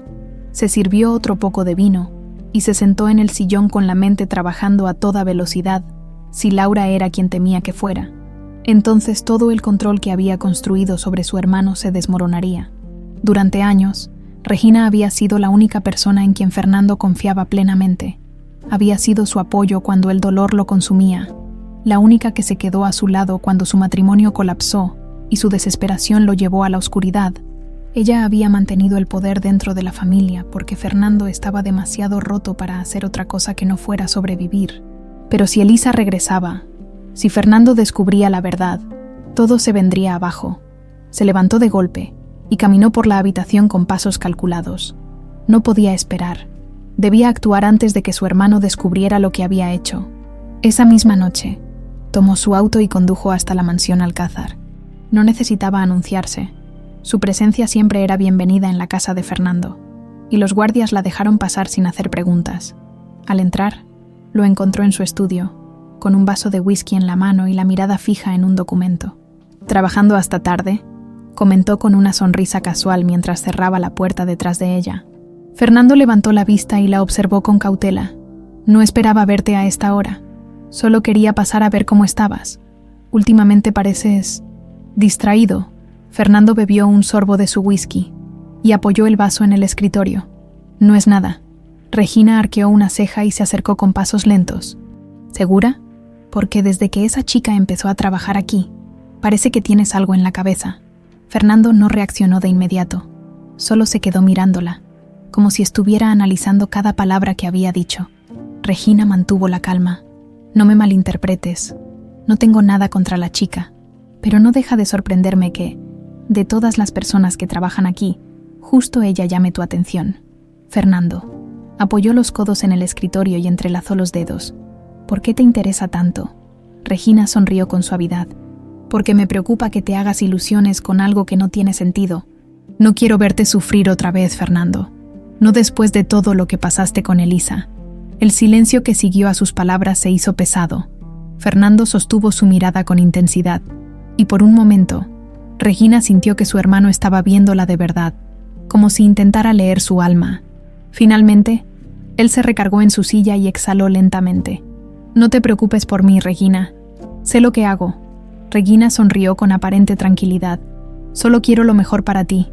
Se sirvió otro poco de vino y se sentó en el sillón con la mente trabajando a toda velocidad. Si Laura era quien temía que fuera, entonces todo el control que había construido sobre su hermano se desmoronaría. Durante años, Regina había sido la única persona en quien Fernando confiaba plenamente. Había sido su apoyo cuando el dolor lo consumía, la única que se quedó a su lado cuando su matrimonio colapsó y su desesperación lo llevó a la oscuridad. Ella había mantenido el poder dentro de la familia porque Fernando estaba demasiado roto para hacer otra cosa que no fuera sobrevivir. Pero si Elisa regresaba, si Fernando descubría la verdad, todo se vendría abajo. Se levantó de golpe y caminó por la habitación con pasos calculados. No podía esperar. Debía actuar antes de que su hermano descubriera lo que había hecho. Esa misma noche, tomó su auto y condujo hasta la mansión Alcázar. No necesitaba anunciarse. Su presencia siempre era bienvenida en la casa de Fernando, y los guardias la dejaron pasar sin hacer preguntas. Al entrar, lo encontró en su estudio, con un vaso de whisky en la mano y la mirada fija en un documento. «Trabajando hasta tarde», comentó con una sonrisa casual mientras cerraba la puerta detrás de ella. Fernando levantó la vista y la observó con cautela. «No esperaba verte a esta hora. Solo quería pasar a ver cómo estabas. Últimamente pareces distraído». Fernando bebió un sorbo de su whisky y apoyó el vaso en el escritorio. «No es nada». Regina arqueó una ceja y se acercó con pasos lentos. «¿Segura? Porque desde que esa chica empezó a trabajar aquí, parece que tienes algo en la cabeza». Fernando no reaccionó de inmediato. Solo se quedó mirándola, como si estuviera analizando cada palabra que había dicho. Regina mantuvo la calma. «No me malinterpretes. No tengo nada contra la chica, pero no deja de sorprenderme que, de todas las personas que trabajan aquí, justo ella llame tu atención». Fernando apoyó los codos en el escritorio y entrelazó los dedos. «¿Por qué te interesa tanto?». Regina sonrió con suavidad. «Porque me preocupa que te hagas ilusiones con algo que no tiene sentido. No quiero verte sufrir otra vez, Fernando. No después de todo lo que pasaste con Elisa». El silencio que siguió a sus palabras se hizo pesado. Fernando sostuvo su mirada con intensidad, y por un momento, Regina sintió que su hermano estaba viéndola de verdad, como si intentara leer su alma. Finalmente, él se recargó en su silla y exhaló lentamente. «No te preocupes por mí, Regina. Sé lo que hago». Regina sonrió con aparente tranquilidad. «Solo quiero lo mejor para ti».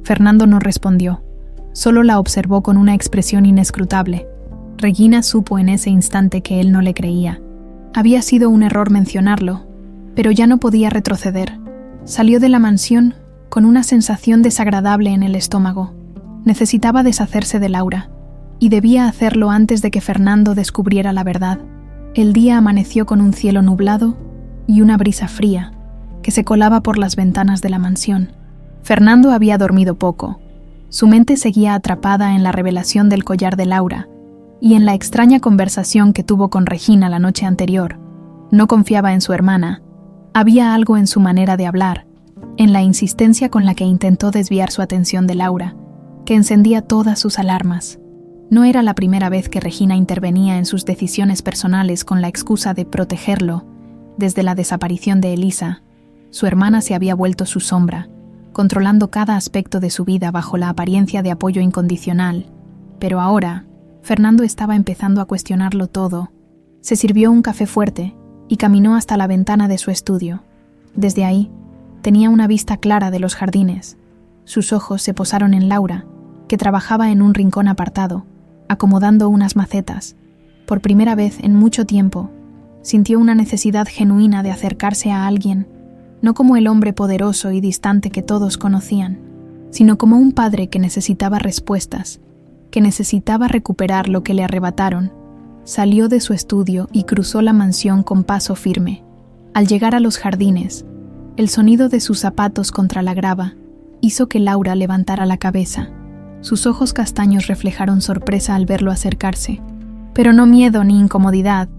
Fernando no respondió. Solo la observó con una expresión inescrutable. Regina supo en ese instante que él no le creía. Había sido un error mencionarlo, pero ya no podía retroceder. Salió de la mansión con una sensación desagradable en el estómago. Necesitaba deshacerse de Laura, y debía hacerlo antes de que Fernando descubriera la verdad. El día amaneció con un cielo nublado y una brisa fría que se colaba por las ventanas de la mansión. Fernando había dormido poco. Su mente seguía atrapada en la revelación del collar de Laura y en la extraña conversación que tuvo con Regina la noche anterior. No confiaba en su hermana. Había algo en su manera de hablar, en la insistencia con la que intentó desviar su atención de Laura, que encendía todas sus alarmas. No era la primera vez que Regina intervenía en sus decisiones personales con la excusa de protegerlo. Desde la desaparición de Elisa, su hermana se había vuelto su sombra, controlando cada aspecto de su vida bajo la apariencia de apoyo incondicional. Pero ahora, Fernando estaba empezando a cuestionarlo todo. Se sirvió un café fuerte y caminó hasta la ventana de su estudio. Desde ahí, tenía una vista clara de los jardines. Sus ojos se posaron en Laura, que trabajaba en un rincón apartado, acomodando unas macetas. Por primera vez en mucho tiempo, sintió una necesidad genuina de acercarse a alguien, no como el hombre poderoso y distante que todos conocían, sino como un padre que necesitaba respuestas, que necesitaba recuperar lo que le arrebataron. Salió de su estudio y cruzó la mansión con paso firme. Al llegar a los jardines, el sonido de sus zapatos contra la grava hizo que Laura levantara la cabeza. Sus ojos castaños reflejaron sorpresa al verlo acercarse, pero no miedo ni incomodidad.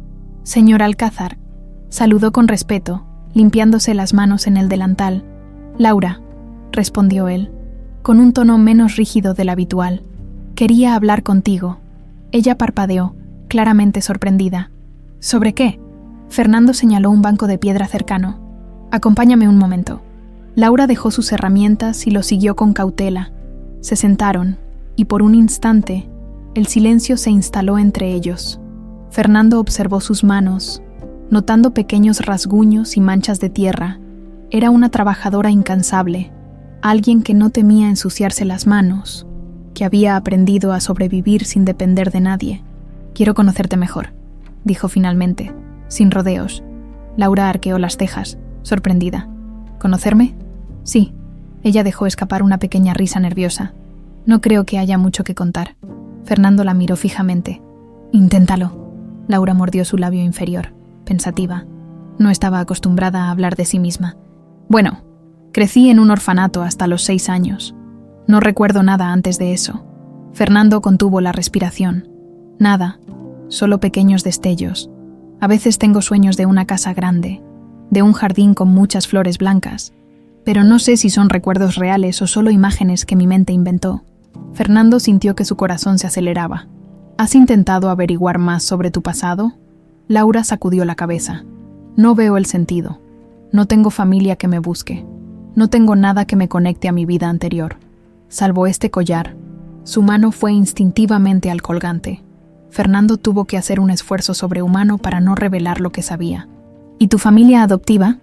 «Señor Alcázar», saludó con respeto, limpiándose las manos en el delantal. «Laura», respondió él, con un tono menos rígido del habitual. «Quería hablar contigo». Ella parpadeó, claramente sorprendida. «¿Sobre qué?». Fernando señaló un banco de piedra cercano. «Acompáñame un momento». Laura dejó sus herramientas y lo siguió con cautela. Se sentaron, y por un instante, el silencio se instaló entre ellos. Fernando observó sus manos, notando pequeños rasguños y manchas de tierra. Era una trabajadora incansable, alguien que no temía ensuciarse las manos, que había aprendido a sobrevivir sin depender de nadie. «Quiero conocerte mejor», dijo finalmente, sin rodeos. Laura arqueó las cejas, sorprendida. «¿Conocerme?» «Sí». Ella dejó escapar una pequeña risa nerviosa. «No creo que haya mucho que contar». Fernando la miró fijamente. «Inténtalo». Laura mordió su labio inferior, pensativa. No estaba acostumbrada a hablar de sí misma. «Bueno, crecí en un orfanato hasta los 6 años. No recuerdo nada antes de eso». Fernando contuvo la respiración. «Nada, solo pequeños destellos. A veces tengo sueños de una casa grande, de un jardín con muchas flores blancas, pero no sé si son recuerdos reales o solo imágenes que mi mente inventó». Fernando sintió que su corazón se aceleraba. «¿Has intentado averiguar más sobre tu pasado?». Laura sacudió la cabeza. «No veo el sentido. No tengo familia que me busque. No tengo nada que me conecte a mi vida anterior. Salvo este collar». Su mano fue instintivamente al colgante. Fernando tuvo que hacer un esfuerzo sobrehumano para no revelar lo que sabía. «¿Y tu familia adoptiva?».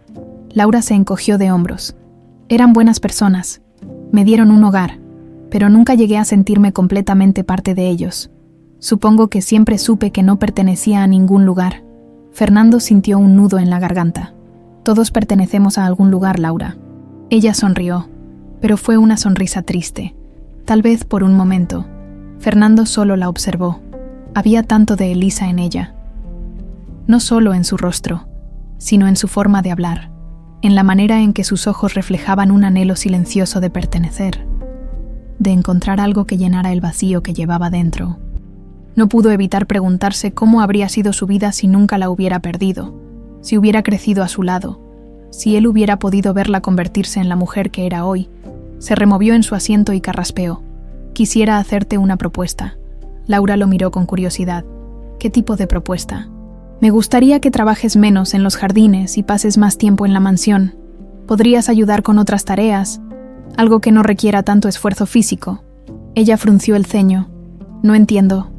Laura se encogió de hombros. «Eran buenas personas. Me dieron un hogar, pero nunca llegué a sentirme completamente parte de ellos. Supongo que siempre supe que no pertenecía a ningún lugar». Fernando sintió un nudo en la garganta. «Todos pertenecemos a algún lugar, Laura». Ella sonrió, pero fue una sonrisa triste. Tal vez por un momento. Fernando solo la observó. Había tanto de Elisa en ella. No solo en su rostro, sino en su forma de hablar, en la manera en que sus ojos reflejaban un anhelo silencioso de pertenecer, de encontrar algo que llenara el vacío que llevaba dentro. No pudo evitar preguntarse cómo habría sido su vida si nunca la hubiera perdido, si hubiera crecido a su lado, si él hubiera podido verla convertirse en la mujer que era hoy. Se removió en su asiento y carraspeó. «Quisiera hacerte una propuesta». Laura lo miró con curiosidad. «¿Qué tipo de propuesta?». «Me gustaría que trabajes menos en los jardines y pases más tiempo en la mansión. Podrías ayudar con otras tareas, algo que no requiera tanto esfuerzo físico». Ella frunció el ceño. «No entiendo».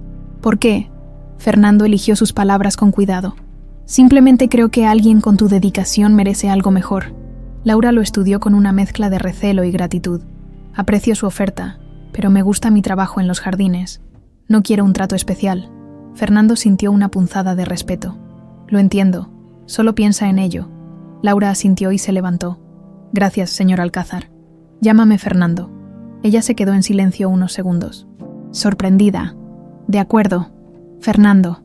«¿Por qué?». Fernando eligió sus palabras con cuidado. «Simplemente creo que alguien con tu dedicación merece algo mejor». Laura lo estudió con una mezcla de recelo y gratitud. «Aprecio su oferta, pero me gusta mi trabajo en los jardines. No quiero un trato especial». Fernando sintió una punzada de respeto. «Lo entiendo. Solo piensa en ello». Laura asintió y se levantó. «Gracias, señor Alcázar. Llámame Fernando». Ella se quedó en silencio unos segundos. Sorprendida. «De acuerdo, Fernando».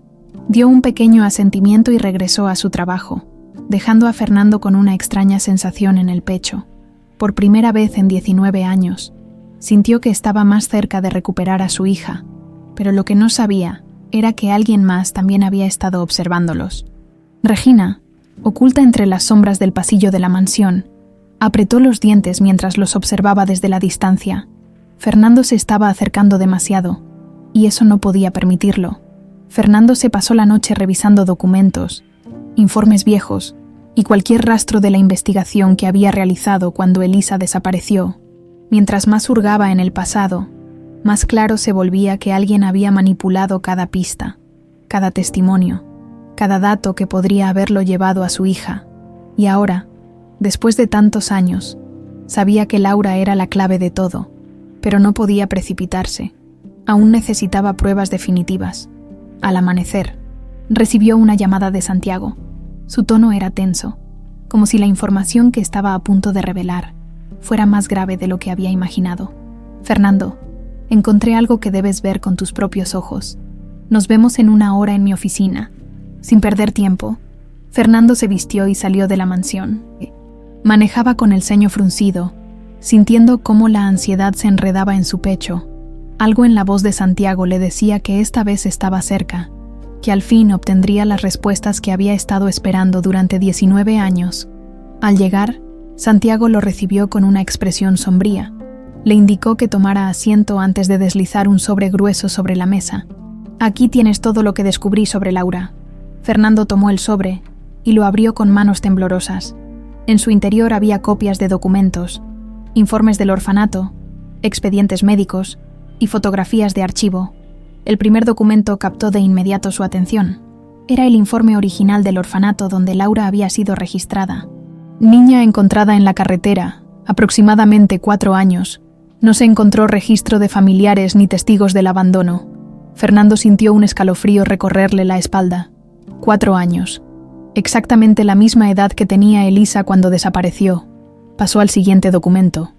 Dio un pequeño asentimiento y regresó a su trabajo, dejando a Fernando con una extraña sensación en el pecho. Por primera vez en 19 años, sintió que estaba más cerca de recuperar a su hija, pero lo que no sabía era que alguien más también había estado observándolos. Regina, oculta entre las sombras del pasillo de la mansión, apretó los dientes mientras los observaba desde la distancia. Fernando se estaba acercando demasiado, y eso no podía permitirlo. Fernando se pasó la noche revisando documentos, informes viejos y cualquier rastro de la investigación que había realizado cuando Elisa desapareció. Mientras más hurgaba en el pasado, más claro se volvía que alguien había manipulado cada pista, cada testimonio, cada dato que podría haberlo llevado a su hija. Y ahora, después de tantos años, sabía que Laura era la clave de todo, pero no podía precipitarse. Aún necesitaba pruebas definitivas. Al amanecer, recibió una llamada de Santiago. Su tono era tenso, como si la información que estaba a punto de revelar fuera más grave de lo que había imaginado. «Fernando, encontré algo que debes ver con tus propios ojos. Nos vemos en 1 hora en mi oficina». Sin perder tiempo, Fernando se vistió y salió de la mansión. Manejaba con el ceño fruncido, sintiendo cómo la ansiedad se enredaba en su pecho. Algo en la voz de Santiago le decía que esta vez estaba cerca, que al fin obtendría las respuestas que había estado esperando durante 19 años. Al llegar, Santiago lo recibió con una expresión sombría. Le indicó que tomara asiento antes de deslizar un sobre grueso sobre la mesa. «Aquí tienes todo lo que descubrí sobre Laura». Fernando tomó el sobre y lo abrió con manos temblorosas. En su interior había copias de documentos, informes del orfanato, expedientes médicos y fotografías de archivo. El primer documento captó de inmediato su atención. Era el informe original del orfanato donde Laura había sido registrada. Niña encontrada en la carretera, aproximadamente 4 años. No se encontró registro de familiares ni testigos del abandono. Fernando sintió un escalofrío recorrerle la espalda. 4 años. Exactamente la misma edad que tenía Elisa cuando desapareció. Pasó al siguiente documento.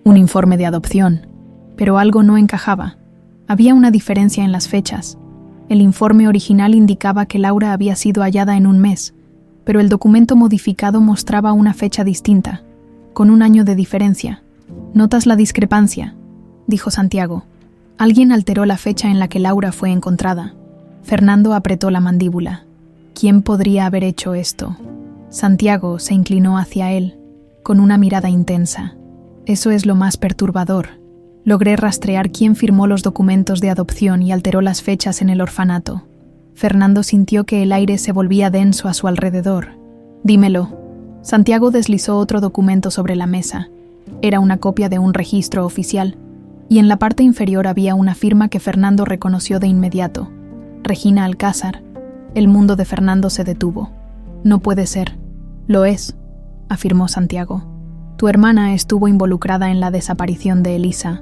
Un informe de adopción. Pero algo no encajaba. Había una diferencia en las fechas. El informe original indicaba que Laura había sido hallada en un mes, pero el documento modificado mostraba una fecha distinta, con 1 año de diferencia. «¿Notas la discrepancia?», dijo Santiago. Alguien alteró la fecha en la que Laura fue encontrada. Fernando apretó la mandíbula. ¿Quién podría haber hecho esto? Santiago se inclinó hacia él, con una mirada intensa. Eso es lo más perturbador. Logré rastrear quién firmó los documentos de adopción y alteró las fechas en el orfanato. Fernando sintió que el aire se volvía denso a su alrededor. «Dímelo». Santiago deslizó otro documento sobre la mesa. Era una copia de un registro oficial, y en la parte inferior había una firma que Fernando reconoció de inmediato. Regina Alcázar. El mundo de Fernando se detuvo. «No puede ser». «Lo es», afirmó Santiago. «Tu hermana estuvo involucrada en la desaparición de Elisa».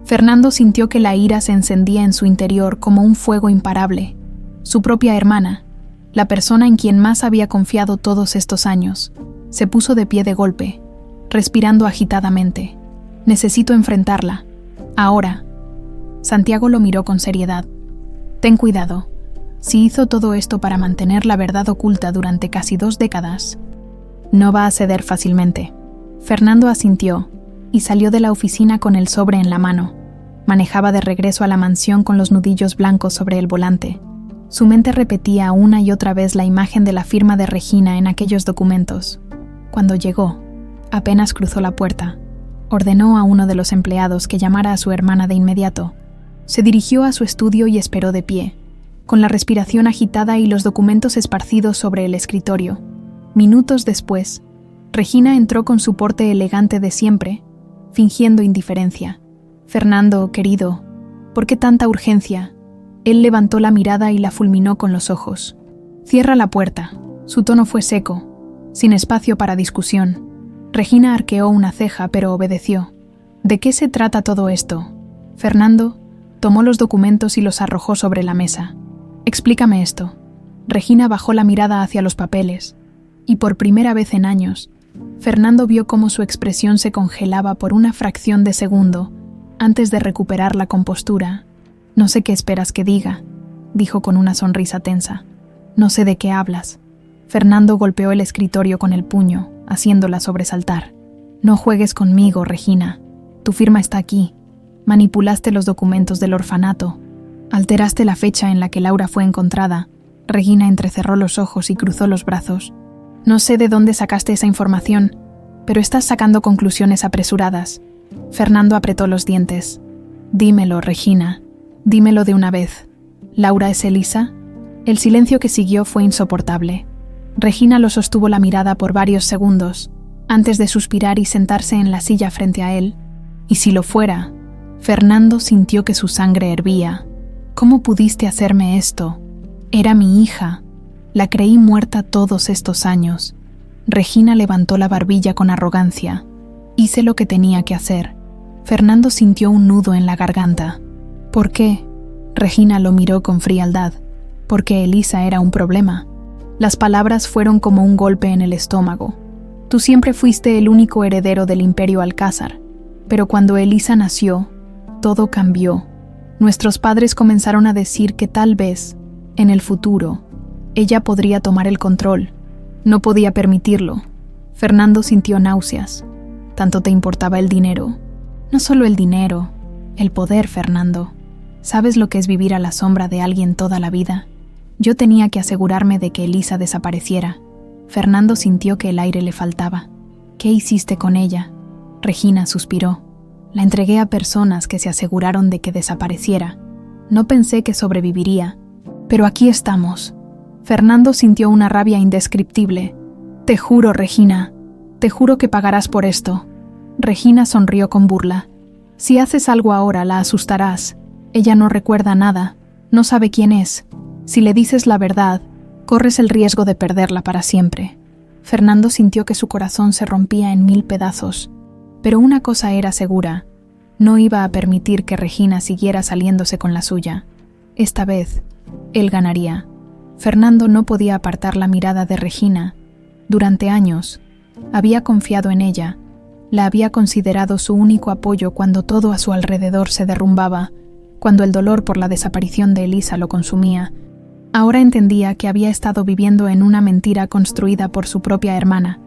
Fernando sintió que la ira se encendía en su interior como un fuego imparable. Su propia hermana, la persona en quien más había confiado todos estos años, se puso de pie de golpe, respirando agitadamente. «Necesito enfrentarla. Ahora». Santiago lo miró con seriedad. «Ten cuidado. Si hizo todo esto para mantener la verdad oculta durante casi 2 décadas, no va a ceder fácilmente». Fernando asintió y salió de la oficina con el sobre en la mano. Manejaba de regreso a la mansión con los nudillos blancos sobre el volante. Su mente repetía una y otra vez la imagen de la firma de Regina en aquellos documentos. Cuando llegó, apenas cruzó la puerta. Ordenó a uno de los empleados que llamara a su hermana de inmediato. Se dirigió a su estudio y esperó de pie, con la respiración agitada y los documentos esparcidos sobre el escritorio. Minutos después, Regina entró con su porte elegante de siempre, fingiendo indiferencia. «Fernando, querido, ¿por qué tanta urgencia?». Él levantó la mirada y la fulminó con los ojos. «Cierra la puerta». Su tono fue seco, sin espacio para discusión. Regina arqueó una ceja, pero obedeció. «¿De qué se trata todo esto?». Fernando tomó los documentos y los arrojó sobre la mesa. «Explícame esto». Regina bajó la mirada hacia los papeles, y por primera vez en años, Fernando vio cómo su expresión se congelaba por una fracción de segundo antes de recuperar la compostura. «No sé qué esperas que diga», dijo con una sonrisa tensa. «No sé de qué hablas». Fernando golpeó el escritorio con el puño, haciéndola sobresaltar. «No juegues conmigo, Regina. Tu firma está aquí. Manipulaste los documentos del orfanato. Alteraste la fecha en la que Laura fue encontrada». Regina entrecerró los ojos y cruzó los brazos. «No sé de dónde sacaste esa información, pero estás sacando conclusiones apresuradas». Fernando apretó los dientes. «Dímelo, Regina. Dímelo de una vez. ¿Laura es Elisa?». El silencio que siguió fue insoportable. Regina lo sostuvo la mirada por varios segundos, antes de suspirar y sentarse en la silla frente a él. «¿Y si lo fuera?». Fernando sintió que su sangre hervía. «¿Cómo pudiste hacerme esto? Era mi hija. La creí muerta todos estos años». Regina levantó la barbilla con arrogancia. «Hice lo que tenía que hacer». Fernando sintió un nudo en la garganta. «¿Por qué?». Regina lo miró con frialdad. «Porque Elisa era un problema». Las palabras fueron como un golpe en el estómago. «Tú siempre fuiste el único heredero del Imperio Alcázar, pero cuando Elisa nació, todo cambió. Nuestros padres comenzaron a decir que tal vez, en el futuro, ella podría tomar el control. No podía permitirlo». Fernando sintió náuseas. «¿Tanto te importaba el dinero?». «No solo el dinero, el poder, Fernando». ¿Sabes lo que es vivir a la sombra de alguien toda la vida? Yo tenía que asegurarme de que Elisa desapareciera. Fernando sintió que el aire le faltaba. ¿Qué hiciste con ella? Regina suspiró. La entregué a personas que se aseguraron de que desapareciera. No pensé que sobreviviría. Pero aquí estamos. Fernando sintió una rabia indescriptible. Te juro, Regina. Te juro que pagarás por esto. Regina sonrió con burla. Si haces algo ahora, la asustarás. Ella no recuerda nada. No sabe quién es. Si le dices la verdad, corres el riesgo de perderla para siempre. Fernando sintió que su corazón se rompía en 1000 pedazos. Pero una cosa era segura. No iba a permitir que Regina siguiera saliéndose con la suya. Esta vez, él ganaría. Fernando no podía apartar la mirada de Regina. Durante años, había confiado en ella. La había considerado su único apoyo cuando todo a su alrededor se derrumbaba, cuando el dolor por la desaparición de Elisa lo consumía. Ahora entendía que había estado viviendo en una mentira construida por su propia hermana.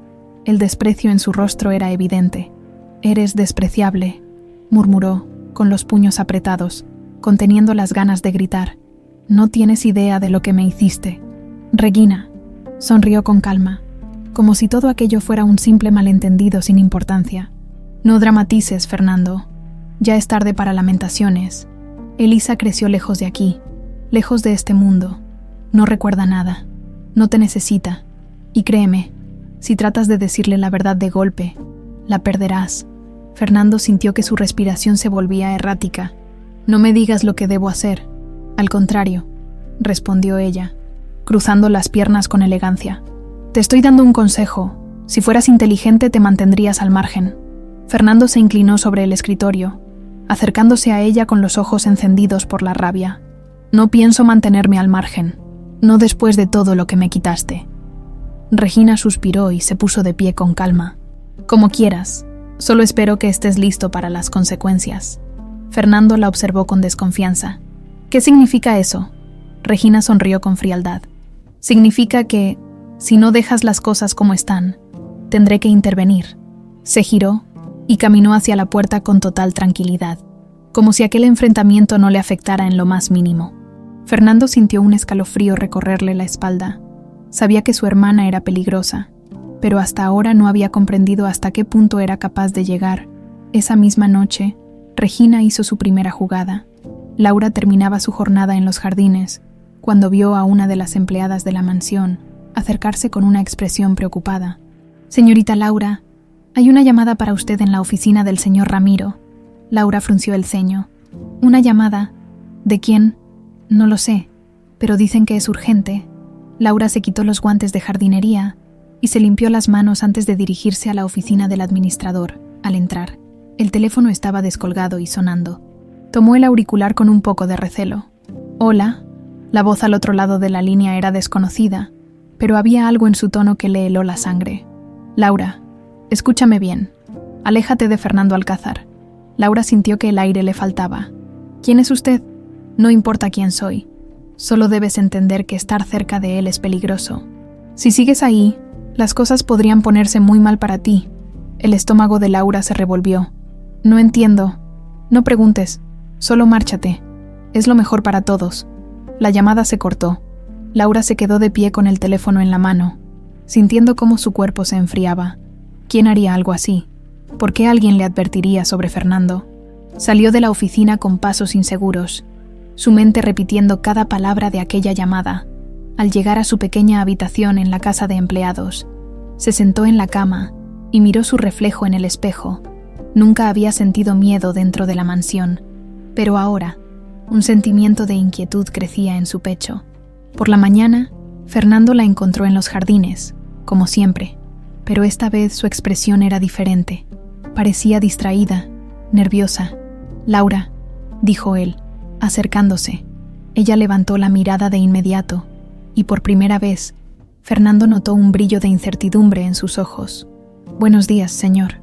El desprecio en su rostro era evidente. «Eres despreciable», murmuró, con los puños apretados, conteniendo las ganas de gritar. «No tienes idea de lo que me hiciste». Regina sonrió con calma, como si todo aquello fuera un simple malentendido sin importancia. «No dramatices, Fernando. Ya es tarde para lamentaciones. Elisa creció lejos de aquí, lejos de este mundo. No recuerda nada. No te necesita. Y créeme, si tratas de decirle la verdad de golpe, la perderás». Fernando sintió que su respiración se volvía errática. «No me digas lo que debo hacer». «Al contrario», respondió ella, cruzando las piernas con elegancia. «Te estoy dando un consejo. Si fueras inteligente te mantendrías al margen». Fernando se inclinó sobre el escritorio, acercándose a ella con los ojos encendidos por la rabia. «No pienso mantenerme al margen. No después de todo lo que me quitaste». Regina suspiró y se puso de pie con calma. «Como quieras. Solo espero que estés listo para las consecuencias». Fernando la observó con desconfianza. «¿Qué significa eso?». Regina sonrió con frialdad. «Significa que, si no dejas las cosas como están, tendré que intervenir». Se giró y caminó hacia la puerta con total tranquilidad, como si aquel enfrentamiento no le afectara en lo más mínimo. Fernando sintió un escalofrío recorrerle la espalda. Sabía que su hermana era peligrosa, pero hasta ahora no había comprendido hasta qué punto era capaz de llegar. Esa misma noche, Regina hizo su primera jugada. Laura terminaba su jornada en los jardines, cuando vio a una de las empleadas de la mansión acercarse con una expresión preocupada. «Señorita Laura, hay una llamada para usted en la oficina del señor Ramiro». Laura frunció el ceño. «¿Una llamada? ¿De quién? No lo sé, pero dicen que es urgente». Laura se quitó los guantes de jardinería y se limpió las manos antes de dirigirse a la oficina del administrador. Al entrar, el teléfono estaba descolgado y sonando. Tomó el auricular con un poco de recelo. «Hola». La voz al otro lado de la línea era desconocida, pero había algo en su tono que le heló la sangre. «Laura, escúchame bien. Aléjate de Fernando Alcázar». Laura sintió que el aire le faltaba. «¿Quién es usted?». «No importa quién soy. Solo debes entender que estar cerca de él es peligroso. Si sigues ahí, las cosas podrían ponerse muy mal para ti». El estómago de Laura se revolvió. «No entiendo». «No preguntes. Solo márchate. Es lo mejor para todos». La llamada se cortó. Laura se quedó de pie con el teléfono en la mano, sintiendo cómo su cuerpo se enfriaba. ¿Quién haría algo así? ¿Por qué alguien le advertiría sobre Fernando? Salió de la oficina con pasos inseguros, su mente repitiendo cada palabra de aquella llamada. Al llegar a su pequeña habitación en la casa de empleados, se sentó en la cama y miró su reflejo en el espejo. Nunca había sentido miedo dentro de la mansión, pero ahora, un sentimiento de inquietud crecía en su pecho. Por la mañana, Fernando la encontró en los jardines, como siempre, pero esta vez su expresión era diferente. Parecía distraída, nerviosa. «Laura», dijo él, acercándose. Ella levantó la mirada de inmediato, y por primera vez, Fernando notó un brillo de incertidumbre en sus ojos. «Buenos días, señor»,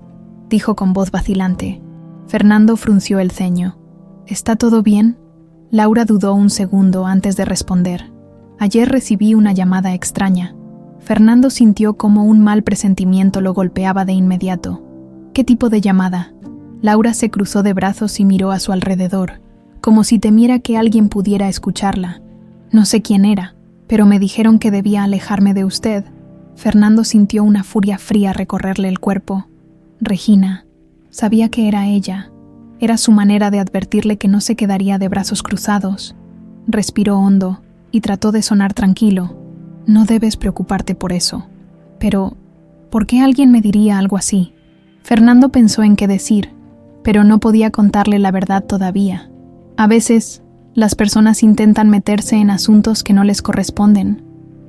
dijo con voz vacilante. Fernando frunció el ceño. «¿Está todo bien?». Laura dudó un segundo antes de responder. «Ayer recibí una llamada extraña». Fernando sintió como un mal presentimiento lo golpeaba de inmediato. «¿Qué tipo de llamada?». Laura se cruzó de brazos y miró a su alrededor, como si temiera que alguien pudiera escucharla. No sé quién era, pero me dijeron que debía alejarme de usted. Fernando sintió una furia fría recorrerle el cuerpo. Regina. Sabía que era ella. Era su manera de advertirle que no se quedaría de brazos cruzados. Respiró hondo y trató de sonar tranquilo. No debes preocuparte por eso. Pero, ¿por qué alguien me diría algo así? Fernando pensó en qué decir, pero no podía contarle la verdad todavía. A veces, las personas intentan meterse en asuntos que no les corresponden.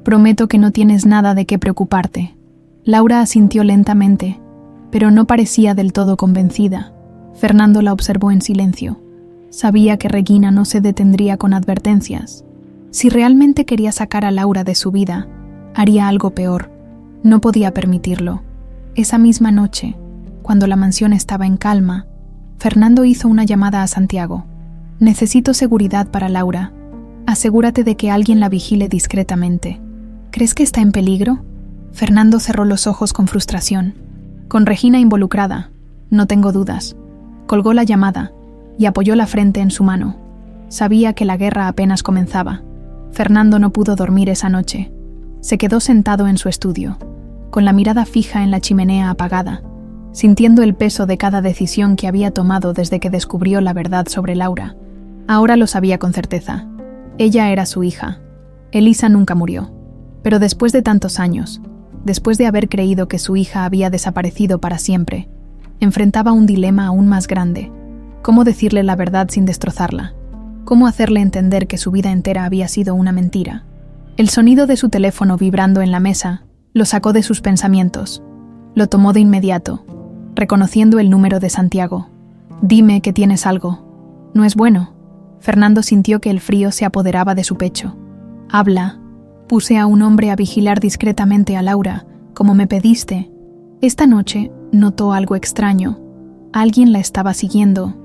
Prometo que no tienes nada de qué preocuparte. Laura asintió lentamente, pero no parecía del todo convencida. Fernando la observó en silencio. Sabía que Regina no se detendría con advertencias. Si realmente quería sacar a Laura de su vida, haría algo peor. No podía permitirlo. Esa misma noche, cuando la mansión estaba en calma, Fernando hizo una llamada a Santiago. Necesito seguridad para Laura. Asegúrate de que alguien la vigile discretamente. ¿Crees que está en peligro? Fernando cerró los ojos con frustración. Con Regina involucrada, no tengo dudas. Colgó la llamada y apoyó la frente en su mano. Sabía que la guerra apenas comenzaba. Fernando no pudo dormir esa noche. Se quedó sentado en su estudio, con la mirada fija en la chimenea apagada, sintiendo el peso de cada decisión que había tomado desde que descubrió la verdad sobre Laura. Ahora lo sabía con certeza. Ella era su hija. Elisa nunca murió. Pero después de tantos años, después de haber creído que su hija había desaparecido para siempre, enfrentaba un dilema aún más grande. ¿Cómo decirle la verdad sin destrozarla? ¿Cómo hacerle entender que su vida entera había sido una mentira? El sonido de su teléfono vibrando en la mesa lo sacó de sus pensamientos. Lo tomó de inmediato, reconociendo el número de Santiago. «Dime que tienes algo. No es bueno». Fernando sintió que el frío se apoderaba de su pecho. «Habla». Puse a un hombre a vigilar discretamente a Laura, como me pediste. Esta noche notó algo extraño. Alguien la estaba siguiendo.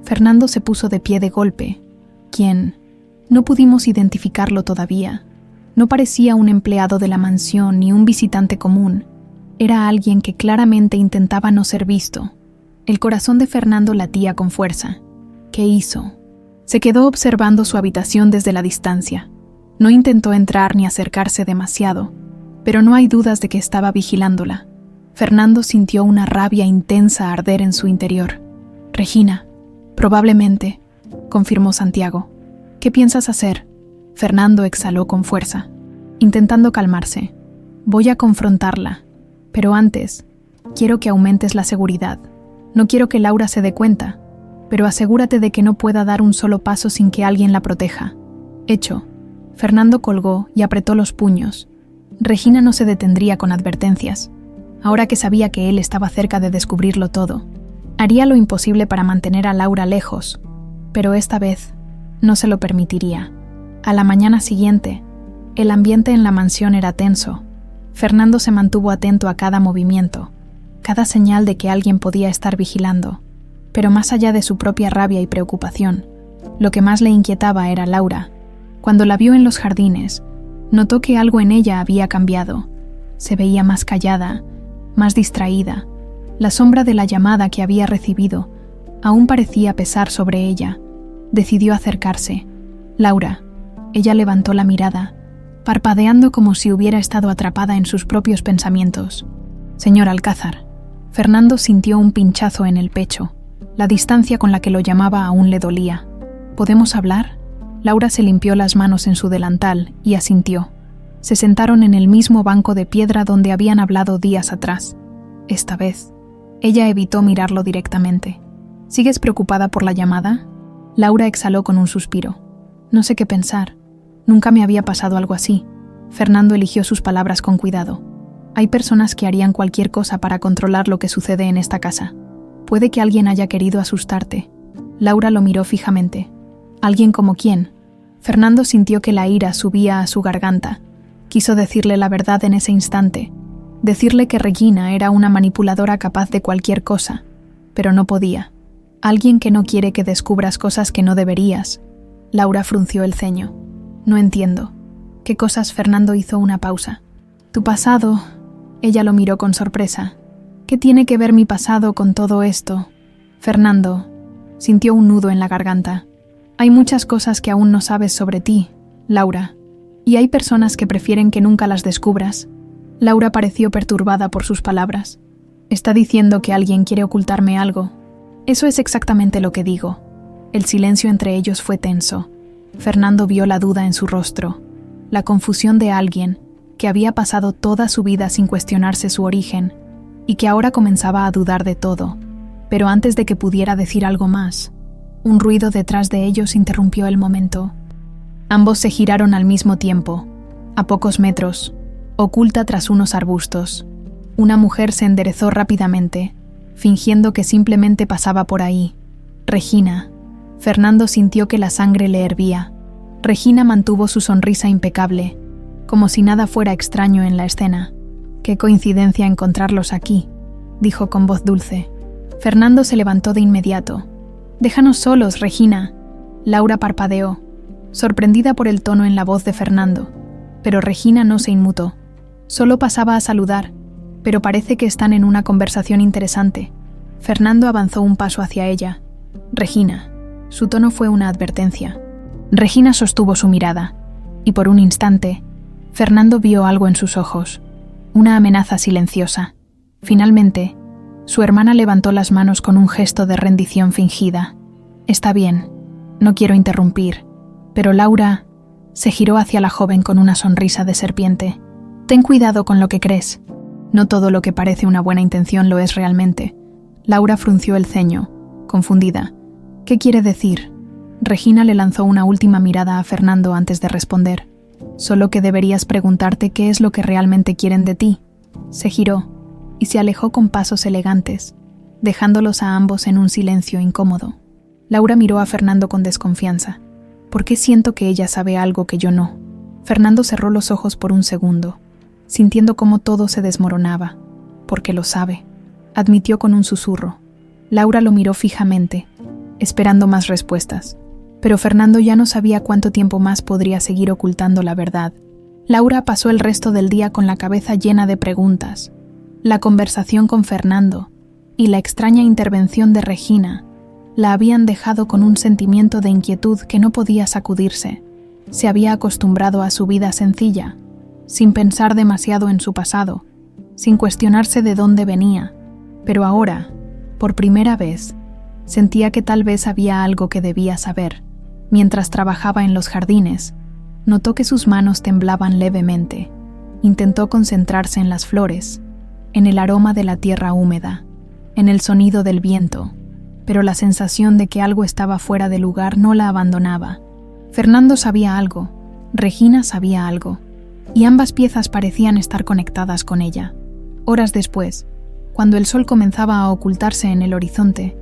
Fernando se puso de pie de golpe. ¿Quién? No pudimos identificarlo todavía. No parecía un empleado de la mansión ni un visitante común. Era alguien que claramente intentaba no ser visto. El corazón de Fernando latía con fuerza. ¿Qué hizo? Se quedó observando su habitación desde la distancia. No intentó entrar ni acercarse demasiado, pero no hay dudas de que estaba vigilándola. Fernando sintió una rabia intensa arder en su interior. «Regina, probablemente», confirmó Santiago. «¿Qué piensas hacer?» Fernando exhaló con fuerza, intentando calmarse. «Voy a confrontarla, pero antes, quiero que aumentes la seguridad. No quiero que Laura se dé cuenta, pero asegúrate de que no pueda dar un solo paso sin que alguien la proteja». «Hecho». Fernando colgó y apretó los puños. Regina no se detendría con advertencias. Ahora que sabía que él estaba cerca de descubrirlo todo, haría lo imposible para mantener a Laura lejos, pero esta vez no se lo permitiría. A la mañana siguiente, el ambiente en la mansión era tenso. Fernando se mantuvo atento a cada movimiento, cada señal de que alguien podía estar vigilando, pero más allá de su propia rabia y preocupación, lo que más le inquietaba era Laura. Cuando la vio en los jardines, notó que algo en ella había cambiado. Se veía más callada, más distraída. La sombra de la llamada que había recibido aún parecía pesar sobre ella. Decidió acercarse. «Laura». Ella levantó la mirada, parpadeando como si hubiera estado atrapada en sus propios pensamientos. «Señor Alcázar». Fernando sintió un pinchazo en el pecho. La distancia con la que lo llamaba aún le dolía. «¿Podemos hablar?» Laura se limpió las manos en su delantal y asintió. Se sentaron en el mismo banco de piedra donde habían hablado días atrás. Esta vez, ella evitó mirarlo directamente. ¿Sigues preocupada por la llamada? Laura exhaló con un suspiro. No sé qué pensar. Nunca me había pasado algo así. Fernando eligió sus palabras con cuidado. Hay personas que harían cualquier cosa para controlar lo que sucede en esta casa. Puede que alguien haya querido asustarte. Laura lo miró fijamente. ¿Alguien como quién? Fernando sintió que la ira subía a su garganta. Quiso decirle la verdad en ese instante. Decirle que Regina era una manipuladora capaz de cualquier cosa. Pero no podía. Alguien que no quiere que descubras cosas que no deberías. Laura frunció el ceño. No entiendo. ¿Qué cosas? Fernando hizo una pausa. Tu pasado. Ella lo miró con sorpresa. ¿Qué tiene que ver mi pasado con todo esto? Fernando sintió un nudo en la garganta. Hay muchas cosas que aún no sabes sobre ti, Laura, y hay personas que prefieren que nunca las descubras. Laura pareció perturbada por sus palabras. ¿Está diciendo que alguien quiere ocultarme algo? Eso es exactamente lo que digo. El silencio entre ellos fue tenso. Fernando vio la duda en su rostro, la confusión de alguien que había pasado toda su vida sin cuestionarse su origen y que ahora comenzaba a dudar de todo. Pero antes de que pudiera decir algo más, un ruido detrás de ellos interrumpió el momento. Ambos se giraron al mismo tiempo, a pocos metros, oculta tras unos arbustos. Una mujer se enderezó rápidamente, fingiendo que simplemente pasaba por ahí. Regina. Fernando sintió que la sangre le hervía. Regina mantuvo su sonrisa impecable, como si nada fuera extraño en la escena. «Qué coincidencia encontrarlos aquí», dijo con voz dulce. Fernando se levantó de inmediato. «Déjanos solos, Regina». Laura parpadeó, sorprendida por el tono en la voz de Fernando, pero Regina no se inmutó. Solo pasaba a saludar, pero parece que están en una conversación interesante. Fernando avanzó un paso hacia ella. «Regina». Su tono fue una advertencia. Regina sostuvo su mirada, y por un instante, Fernando vio algo en sus ojos, una amenaza silenciosa. Finalmente, su hermana levantó las manos con un gesto de rendición fingida. «Está bien, no quiero interrumpir, pero Laura...» Se giró hacia la joven con una sonrisa de serpiente. «Ten cuidado con lo que crees. No todo lo que parece una buena intención lo es realmente». Laura frunció el ceño, confundida. «¿Qué quiere decir?» Regina le lanzó una última mirada a Fernando antes de responder. «Solo que deberías preguntarte qué es lo que realmente quieren de ti». Se giró y se alejó con pasos elegantes, dejándolos a ambos en un silencio incómodo. Laura miró a Fernando con desconfianza. «¿Por qué siento que ella sabe algo que yo no?» Fernando cerró los ojos por un segundo, sintiendo cómo todo se desmoronaba. «Porque lo sabe», admitió con un susurro. Laura lo miró fijamente, esperando más respuestas, pero Fernando ya no sabía cuánto tiempo más podría seguir ocultando la verdad. Laura pasó el resto del día con la cabeza llena de preguntas. La conversación con Fernando y la extraña intervención de Regina la habían dejado con un sentimiento de inquietud que no podía sacudirse. Se había acostumbrado a su vida sencilla, sin pensar demasiado en su pasado, sin cuestionarse de dónde venía, pero ahora, por primera vez, sentía que tal vez había algo que debía saber. Mientras trabajaba en los jardines, notó que sus manos temblaban levemente. Intentó concentrarse en las flores, en el aroma de la tierra húmeda, en el sonido del viento, pero la sensación de que algo estaba fuera de lugar no la abandonaba. Fernando sabía algo, Regina sabía algo, y ambas piezas parecían estar conectadas con ella. Horas después, cuando el sol comenzaba a ocultarse en el horizonte,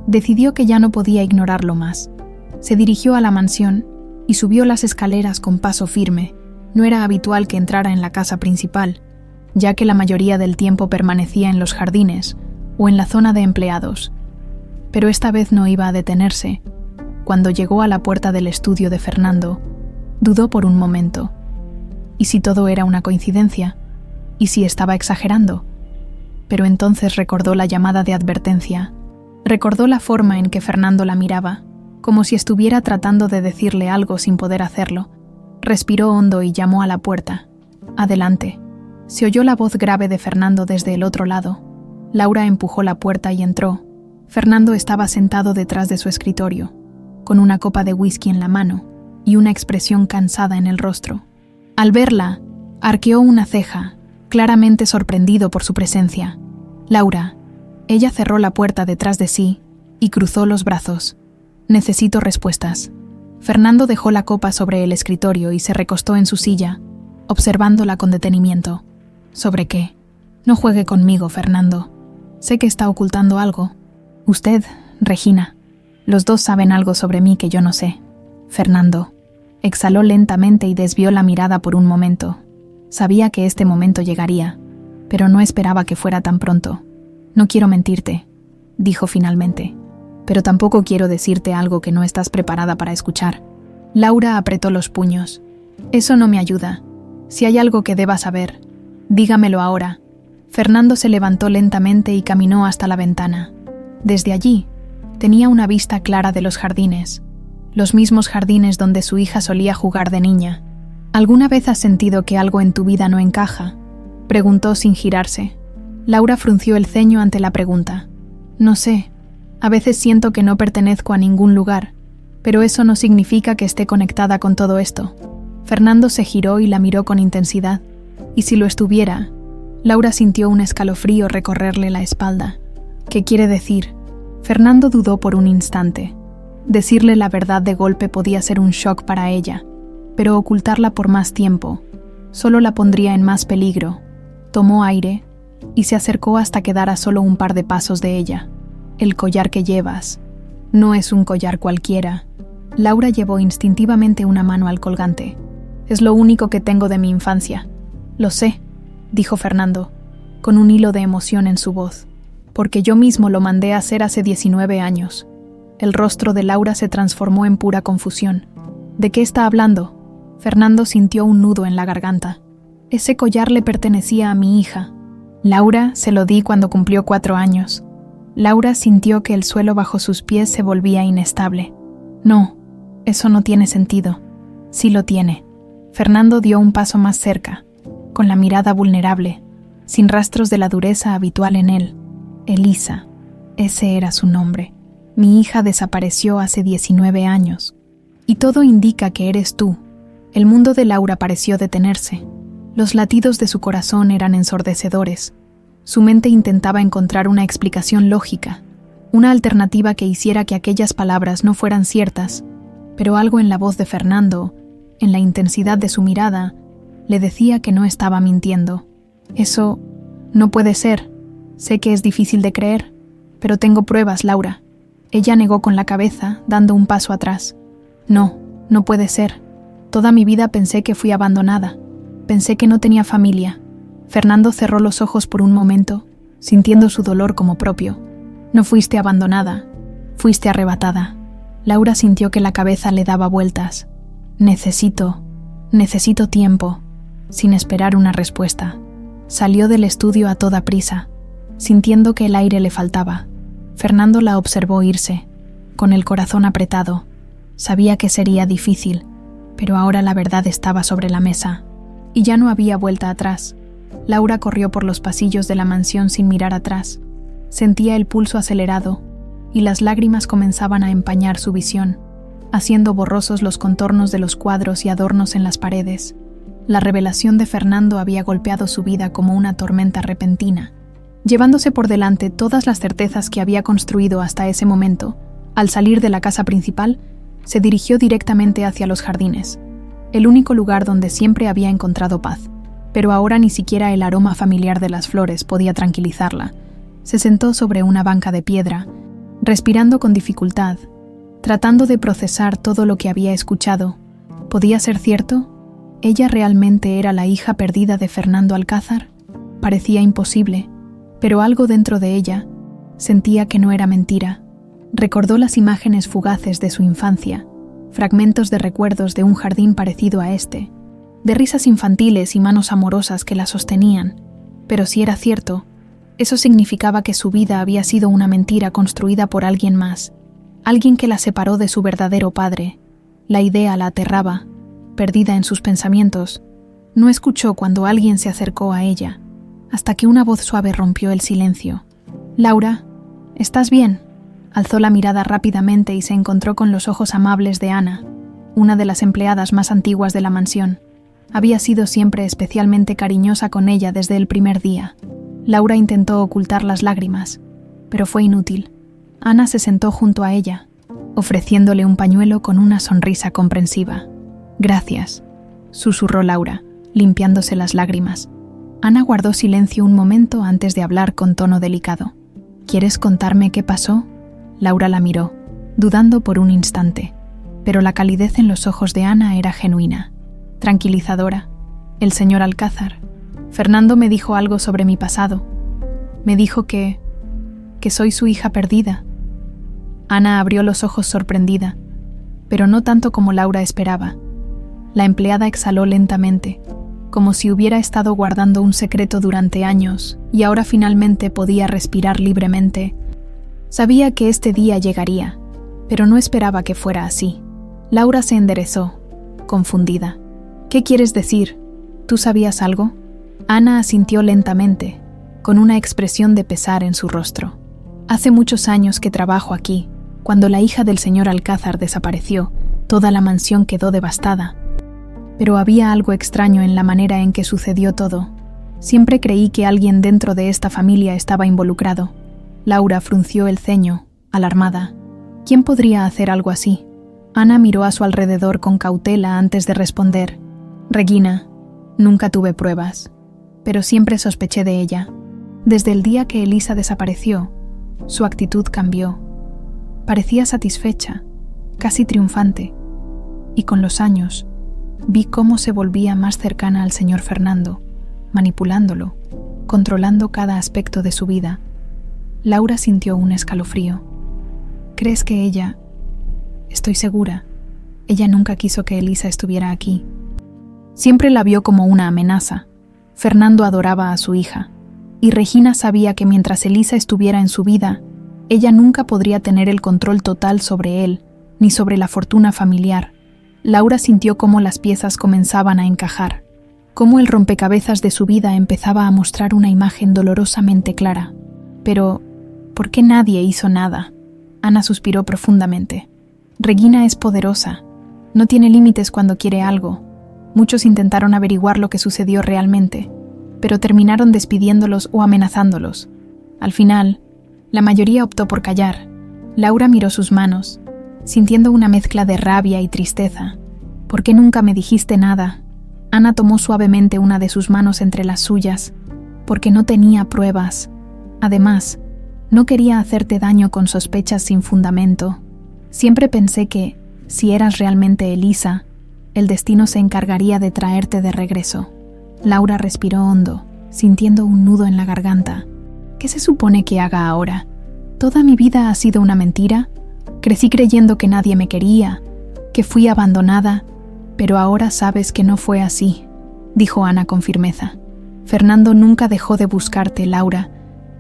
decidió que ya no podía ignorarlo más. Se dirigió a la mansión y subió las escaleras con paso firme. No era habitual que entrara en la casa principal, ya que la mayoría del tiempo permanecía en los jardines o en la zona de empleados. Pero esta vez no iba a detenerse. Cuando llegó a la puerta del estudio de Fernando, dudó por un momento. ¿Y si todo era una coincidencia? ¿Y si estaba exagerando? Pero entonces recordó la llamada de advertencia. Recordó la forma en que Fernando la miraba, como si estuviera tratando de decirle algo sin poder hacerlo. Respiró hondo y llamó a la puerta. «Adelante». Se oyó la voz grave de Fernando desde el otro lado. Laura empujó la puerta y entró. Fernando estaba sentado detrás de su escritorio, con una copa de whisky en la mano y una expresión cansada en el rostro. Al verla, arqueó una ceja, claramente sorprendido por su presencia. «Laura». Ella cerró la puerta detrás de sí y cruzó los brazos. «Necesito respuestas». Fernando dejó la copa sobre el escritorio y se recostó en su silla, observándola con detenimiento. «¿Sobre qué?» «No juegue conmigo, Fernando. Sé que está ocultando algo. Usted, Regina. Los dos saben algo sobre mí que yo no sé». Fernando exhaló lentamente y desvió la mirada por un momento. Sabía que este momento llegaría, pero no esperaba que fuera tan pronto. «No quiero mentirte», dijo finalmente, «pero tampoco quiero decirte algo que no estás preparada para escuchar». Laura apretó los puños. «Eso no me ayuda. Si hay algo que deba saber, dígamelo ahora». Fernando se levantó lentamente y caminó hasta la ventana. Desde allí, tenía una vista clara de los jardines. los mismos jardines donde su hija solía jugar de niña. ¿Alguna vez has sentido que algo en tu vida no encaja?, preguntó sin girarse. Laura frunció el ceño ante la pregunta. No sé, a veces siento que no pertenezco a ningún lugar, pero eso no significa que esté conectada con todo esto. Fernando se giró y la miró con intensidad. ¿Y si lo estuviera? Laura sintió un escalofrío recorrerle la espalda. ¿Qué quiere decir? Fernando dudó por un instante. Decirle la verdad de golpe podía ser un shock para ella, pero ocultarla por más tiempo solo la pondría en más peligro. Tomó aire y se acercó hasta quedar a solo un par de pasos de ella. El collar que llevas no es un collar cualquiera. Laura llevó instintivamente una mano al colgante. Es lo único que tengo de mi infancia. Lo sé, dijo Fernando, con un hilo de emoción en su voz, porque yo mismo lo mandé a hacer hace 19 años. El rostro de Laura se transformó en pura confusión. ¿De qué está hablando? Fernando sintió un nudo en la garganta. Ese collar le pertenecía a mi hija. Laura, se lo di cuando cumplió 4 años. Laura sintió que el suelo bajo sus pies se volvía inestable. No, eso no tiene sentido. Sí lo tiene. Fernando dio un paso más cerca, con la mirada vulnerable, sin rastros de la dureza habitual en él. Elisa, ese era su nombre. Mi hija desapareció hace 19 años. Y todo indica que eres tú. El mundo de Laura pareció detenerse. Los latidos de su corazón eran ensordecedores. Su mente intentaba encontrar una explicación lógica, una alternativa que hiciera que aquellas palabras no fueran ciertas, pero algo en la voz de Fernando, en la intensidad de su mirada, le decía que no estaba mintiendo. Eso no puede ser. Sé que es difícil de creer, pero tengo pruebas, Laura. Ella negó con la cabeza, dando un paso atrás. No, no puede ser. Toda mi vida pensé que fui abandonada. Pensé que no tenía familia. Fernando cerró los ojos por un momento, sintiendo su dolor como propio. No fuiste abandonada, fuiste arrebatada. Laura sintió que la cabeza le daba vueltas. Necesito tiempo, sin esperar una respuesta. Salió del estudio a toda prisa, sintiendo que el aire le faltaba. Fernando la observó irse, con el corazón apretado. Sabía que sería difícil, pero ahora la verdad estaba sobre la mesa, y ya no había vuelta atrás. Laura corrió por los pasillos de la mansión sin mirar atrás. Sentía el pulso acelerado, y las lágrimas comenzaban a empañar su visión, haciendo borrosos los contornos de los cuadros y adornos en las paredes. La revelación de Fernando había golpeado su vida como una tormenta repentina, llevándose por delante todas las certezas que había construido hasta ese momento. Al salir de la casa principal, se dirigió directamente hacia los jardines, el único lugar donde siempre había encontrado paz, pero ahora ni siquiera el aroma familiar de las flores podía tranquilizarla. Se sentó sobre una banca de piedra, respirando con dificultad, tratando de procesar todo lo que había escuchado. ¿Podía ser cierto? ¿Ella realmente era la hija perdida de Fernando Alcázar? Parecía imposible, pero algo dentro de ella sentía que no era mentira. Recordó las imágenes fugaces de su infancia, fragmentos de recuerdos de un jardín parecido a este, de risas infantiles y manos amorosas que la sostenían. Pero si era cierto, eso significaba que su vida había sido una mentira construida por alguien más, alguien que la separó de su verdadero padre. La idea la aterraba, perdida en sus pensamientos. No escuchó cuando alguien se acercó a ella, hasta que una voz suave rompió el silencio. «Laura, ¿estás bien?». Alzó la mirada rápidamente y se encontró con los ojos amables de Ana, una de las empleadas más antiguas de la mansión. Había sido siempre especialmente cariñosa con ella desde el primer día. Laura intentó ocultar las lágrimas, pero fue inútil. Ana se sentó junto a ella, ofreciéndole un pañuelo con una sonrisa comprensiva. «Gracias», susurró Laura, limpiándose las lágrimas. Ana guardó silencio un momento antes de hablar con tono delicado. «¿Quieres contarme qué pasó?». Laura la miró, dudando por un instante, pero la calidez en los ojos de Ana era genuina, tranquilizadora. «El señor Alcázar. Fernando me dijo algo sobre mi pasado. Me dijo que soy su hija perdida». Ana abrió los ojos sorprendida, pero no tanto como Laura esperaba. La empleada exhaló lentamente, como si hubiera estado guardando un secreto durante años y ahora finalmente podía respirar libremente. Sabía que este día llegaría, pero no esperaba que fuera así. Laura se enderezó, confundida. ¿Qué quieres decir? ¿Tú sabías algo? Ana asintió lentamente, con una expresión de pesar en su rostro. Hace muchos años que trabajo aquí. Cuando la hija del señor Alcázar desapareció, toda la mansión quedó devastada. Pero había algo extraño en la manera en que sucedió todo. Siempre creí que alguien dentro de esta familia estaba involucrado. Laura frunció el ceño, alarmada. ¿Quién podría hacer algo así? Ana miró a su alrededor con cautela antes de responder. Regina, nunca tuve pruebas, pero siempre sospeché de ella. Desde el día que Elisa desapareció, su actitud cambió. Parecía satisfecha, casi triunfante, y con los años vi cómo se volvía más cercana al señor Fernando, manipulándolo, controlando cada aspecto de su vida. Laura sintió un escalofrío. ¿Crees que ella? Estoy segura. Ella nunca quiso que Elisa estuviera aquí. Siempre la vio como una amenaza. Fernando adoraba a su hija, y Regina sabía que mientras Elisa estuviera en su vida, ella nunca podría tener el control total sobre él, ni sobre la fortuna familiar. Laura sintió cómo las piezas comenzaban a encajar, cómo el rompecabezas de su vida empezaba a mostrar una imagen dolorosamente clara. Pero, ¿por qué nadie hizo nada? Ana suspiró profundamente. Regina es poderosa. No tiene límites cuando quiere algo. Muchos intentaron averiguar lo que sucedió realmente, pero terminaron despidiéndolos o amenazándolos. Al final, la mayoría optó por callar. Laura miró sus manos, sintiendo una mezcla de rabia y tristeza. ¿Por qué nunca me dijiste nada? Ana tomó suavemente una de sus manos entre las suyas, porque no tenía pruebas. Además, no quería hacerte daño con sospechas sin fundamento. Siempre pensé que, si eras realmente Elisa, el destino se encargaría de traerte de regreso. Laura respiró hondo, sintiendo un nudo en la garganta. ¿Qué se supone que haga ahora? ¿Toda mi vida ha sido una mentira? Crecí creyendo que nadie me quería, que fui abandonada, pero ahora sabes que no fue así, dijo Ana con firmeza. Fernando nunca dejó de buscarte, Laura.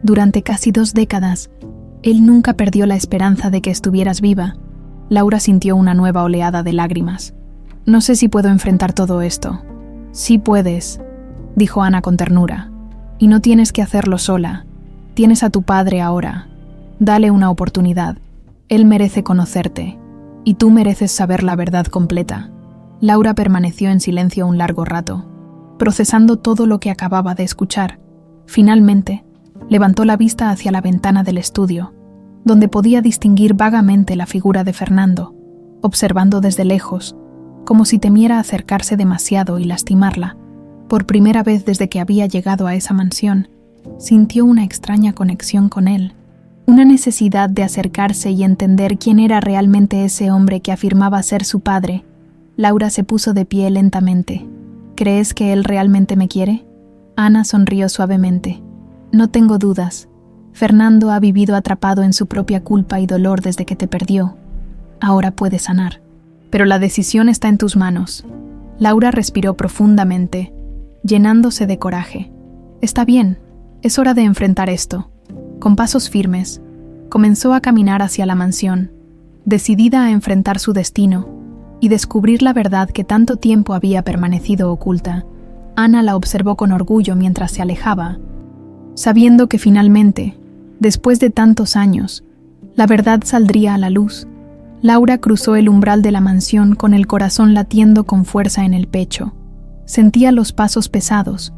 Durante casi 2 décadas, él nunca perdió la esperanza de que estuvieras viva. Laura sintió una nueva oleada de lágrimas. No sé si puedo enfrentar todo esto. Sí puedes, dijo Ana con ternura. Y no tienes que hacerlo sola. Tienes a tu padre ahora. Dale una oportunidad. Él merece conocerte. Y tú mereces saber la verdad completa. Laura permaneció en silencio un largo rato, procesando todo lo que acababa de escuchar. Finalmente, levantó la vista hacia la ventana del estudio, donde podía distinguir vagamente la figura de Fernando, observando desde lejos, como si temiera acercarse demasiado y lastimarla. Por primera vez desde que había llegado a esa mansión, sintió una extraña conexión con él, una necesidad de acercarse y entender quién era realmente ese hombre que afirmaba ser su padre. Laura se puso de pie lentamente. ¿Crees que él realmente me quiere? Ana sonrió suavemente. No tengo dudas. Fernando ha vivido atrapado en su propia culpa y dolor desde que te perdió. Ahora puede sanar. Pero la decisión está en tus manos. Laura respiró profundamente, llenándose de coraje. Está bien, es hora de enfrentar esto. Con pasos firmes, comenzó a caminar hacia la mansión, decidida a enfrentar su destino y descubrir la verdad que tanto tiempo había permanecido oculta. Ana la observó con orgullo mientras se alejaba, sabiendo que finalmente, después de tantos años, la verdad saldría a la luz. Laura cruzó el umbral de la mansión con el corazón latiendo con fuerza en el pecho. Sentía los pasos pesados,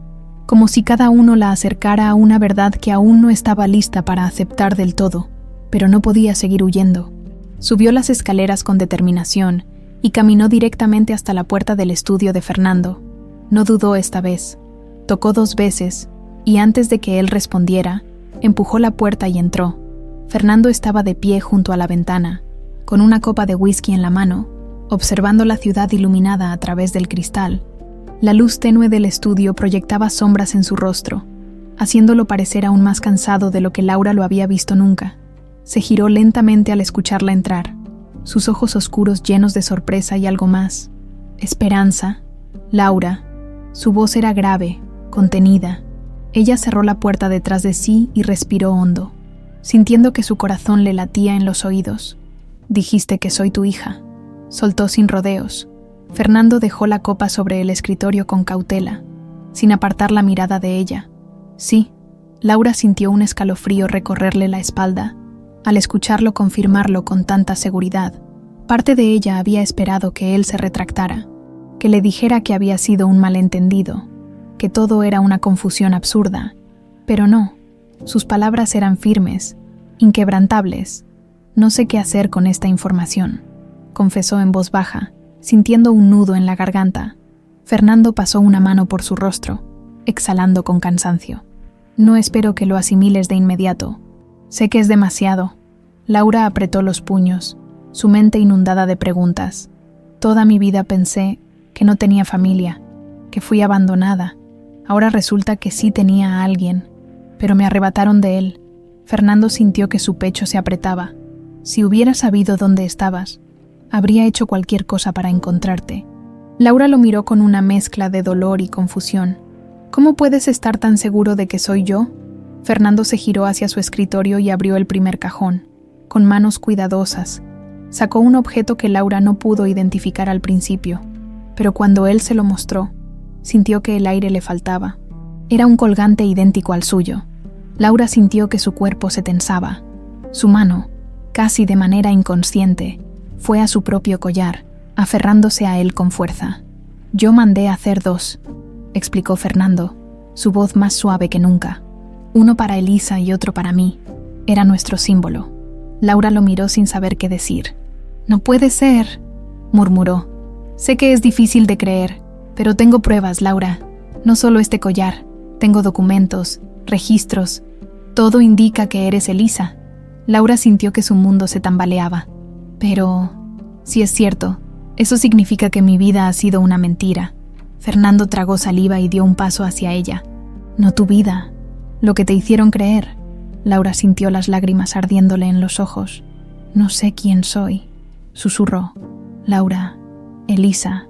como si cada uno la acercara a una verdad que aún no estaba lista para aceptar del todo, pero no podía seguir huyendo. Subió las escaleras con determinación y caminó directamente hasta la puerta del estudio de Fernando. No dudó esta vez. Tocó 2 veces, y antes de que él respondiera, empujó la puerta y entró. Fernando estaba de pie junto a la ventana, con una copa de whisky en la mano, observando la ciudad iluminada a través del cristal. La luz tenue del estudio proyectaba sombras en su rostro, haciéndolo parecer aún más cansado de lo que Laura lo había visto nunca. Se giró lentamente al escucharla entrar, sus ojos oscuros llenos de sorpresa y algo más. Esperanza. Laura. Su voz era grave, contenida. Ella cerró la puerta detrás de sí y respiró hondo, sintiendo que su corazón le latía en los oídos. Dijiste que soy tu hija. soltó sin rodeos. Fernando dejó la copa sobre el escritorio con cautela, sin apartar la mirada de ella. Sí, Laura sintió un escalofrío recorrerle la espalda, al escucharlo confirmarlo con tanta seguridad. Parte de ella había esperado que él se retractara, que le dijera que había sido un malentendido, que todo era una confusión absurda, pero no, sus palabras eran firmes, inquebrantables. No sé qué hacer con esta información, confesó en voz baja, sintiendo un nudo en la garganta. Fernando pasó una mano por su rostro, exhalando con cansancio. No espero que lo asimiles de inmediato. Sé que es demasiado. Laura apretó los puños, su mente inundada de preguntas. Toda mi vida pensé que no tenía familia, que fui abandonada. Ahora resulta que sí tenía a alguien, pero me arrebataron de él. Fernando sintió que su pecho se apretaba. Si hubiera sabido dónde estabas, habría hecho cualquier cosa para encontrarte. Laura lo miró con una mezcla de dolor y confusión. ¿Cómo puedes estar tan seguro de que soy yo? Fernando se giró hacia su escritorio y abrió el primer cajón. Con manos cuidadosas, sacó un objeto que Laura no pudo identificar al principio, pero cuando él se lo mostró, sintió que el aire le faltaba. Era un colgante idéntico al suyo. Laura sintió que su cuerpo se tensaba. Su mano, casi de manera inconsciente, fue a su propio collar, aferrándose a él con fuerza. Yo mandé a hacer 2, explicó Fernando, su voz más suave que nunca. Uno para Elisa y otro para mí. Era nuestro símbolo. Laura lo miró sin saber qué decir. «No puede ser», murmuró. «Sé que es difícil de creer, pero tengo pruebas, Laura. No solo este collar, tengo documentos, registros. Todo indica que eres Elisa». Laura sintió que su mundo se tambaleaba. «Pero, si es cierto, eso significa que mi vida ha sido una mentira». Fernando tragó saliva y dio un paso hacia ella. «No tu vida, lo que te hicieron creer». Laura sintió las lágrimas ardiéndole en los ojos. «No sé quién soy», susurró. «Laura, Elisa,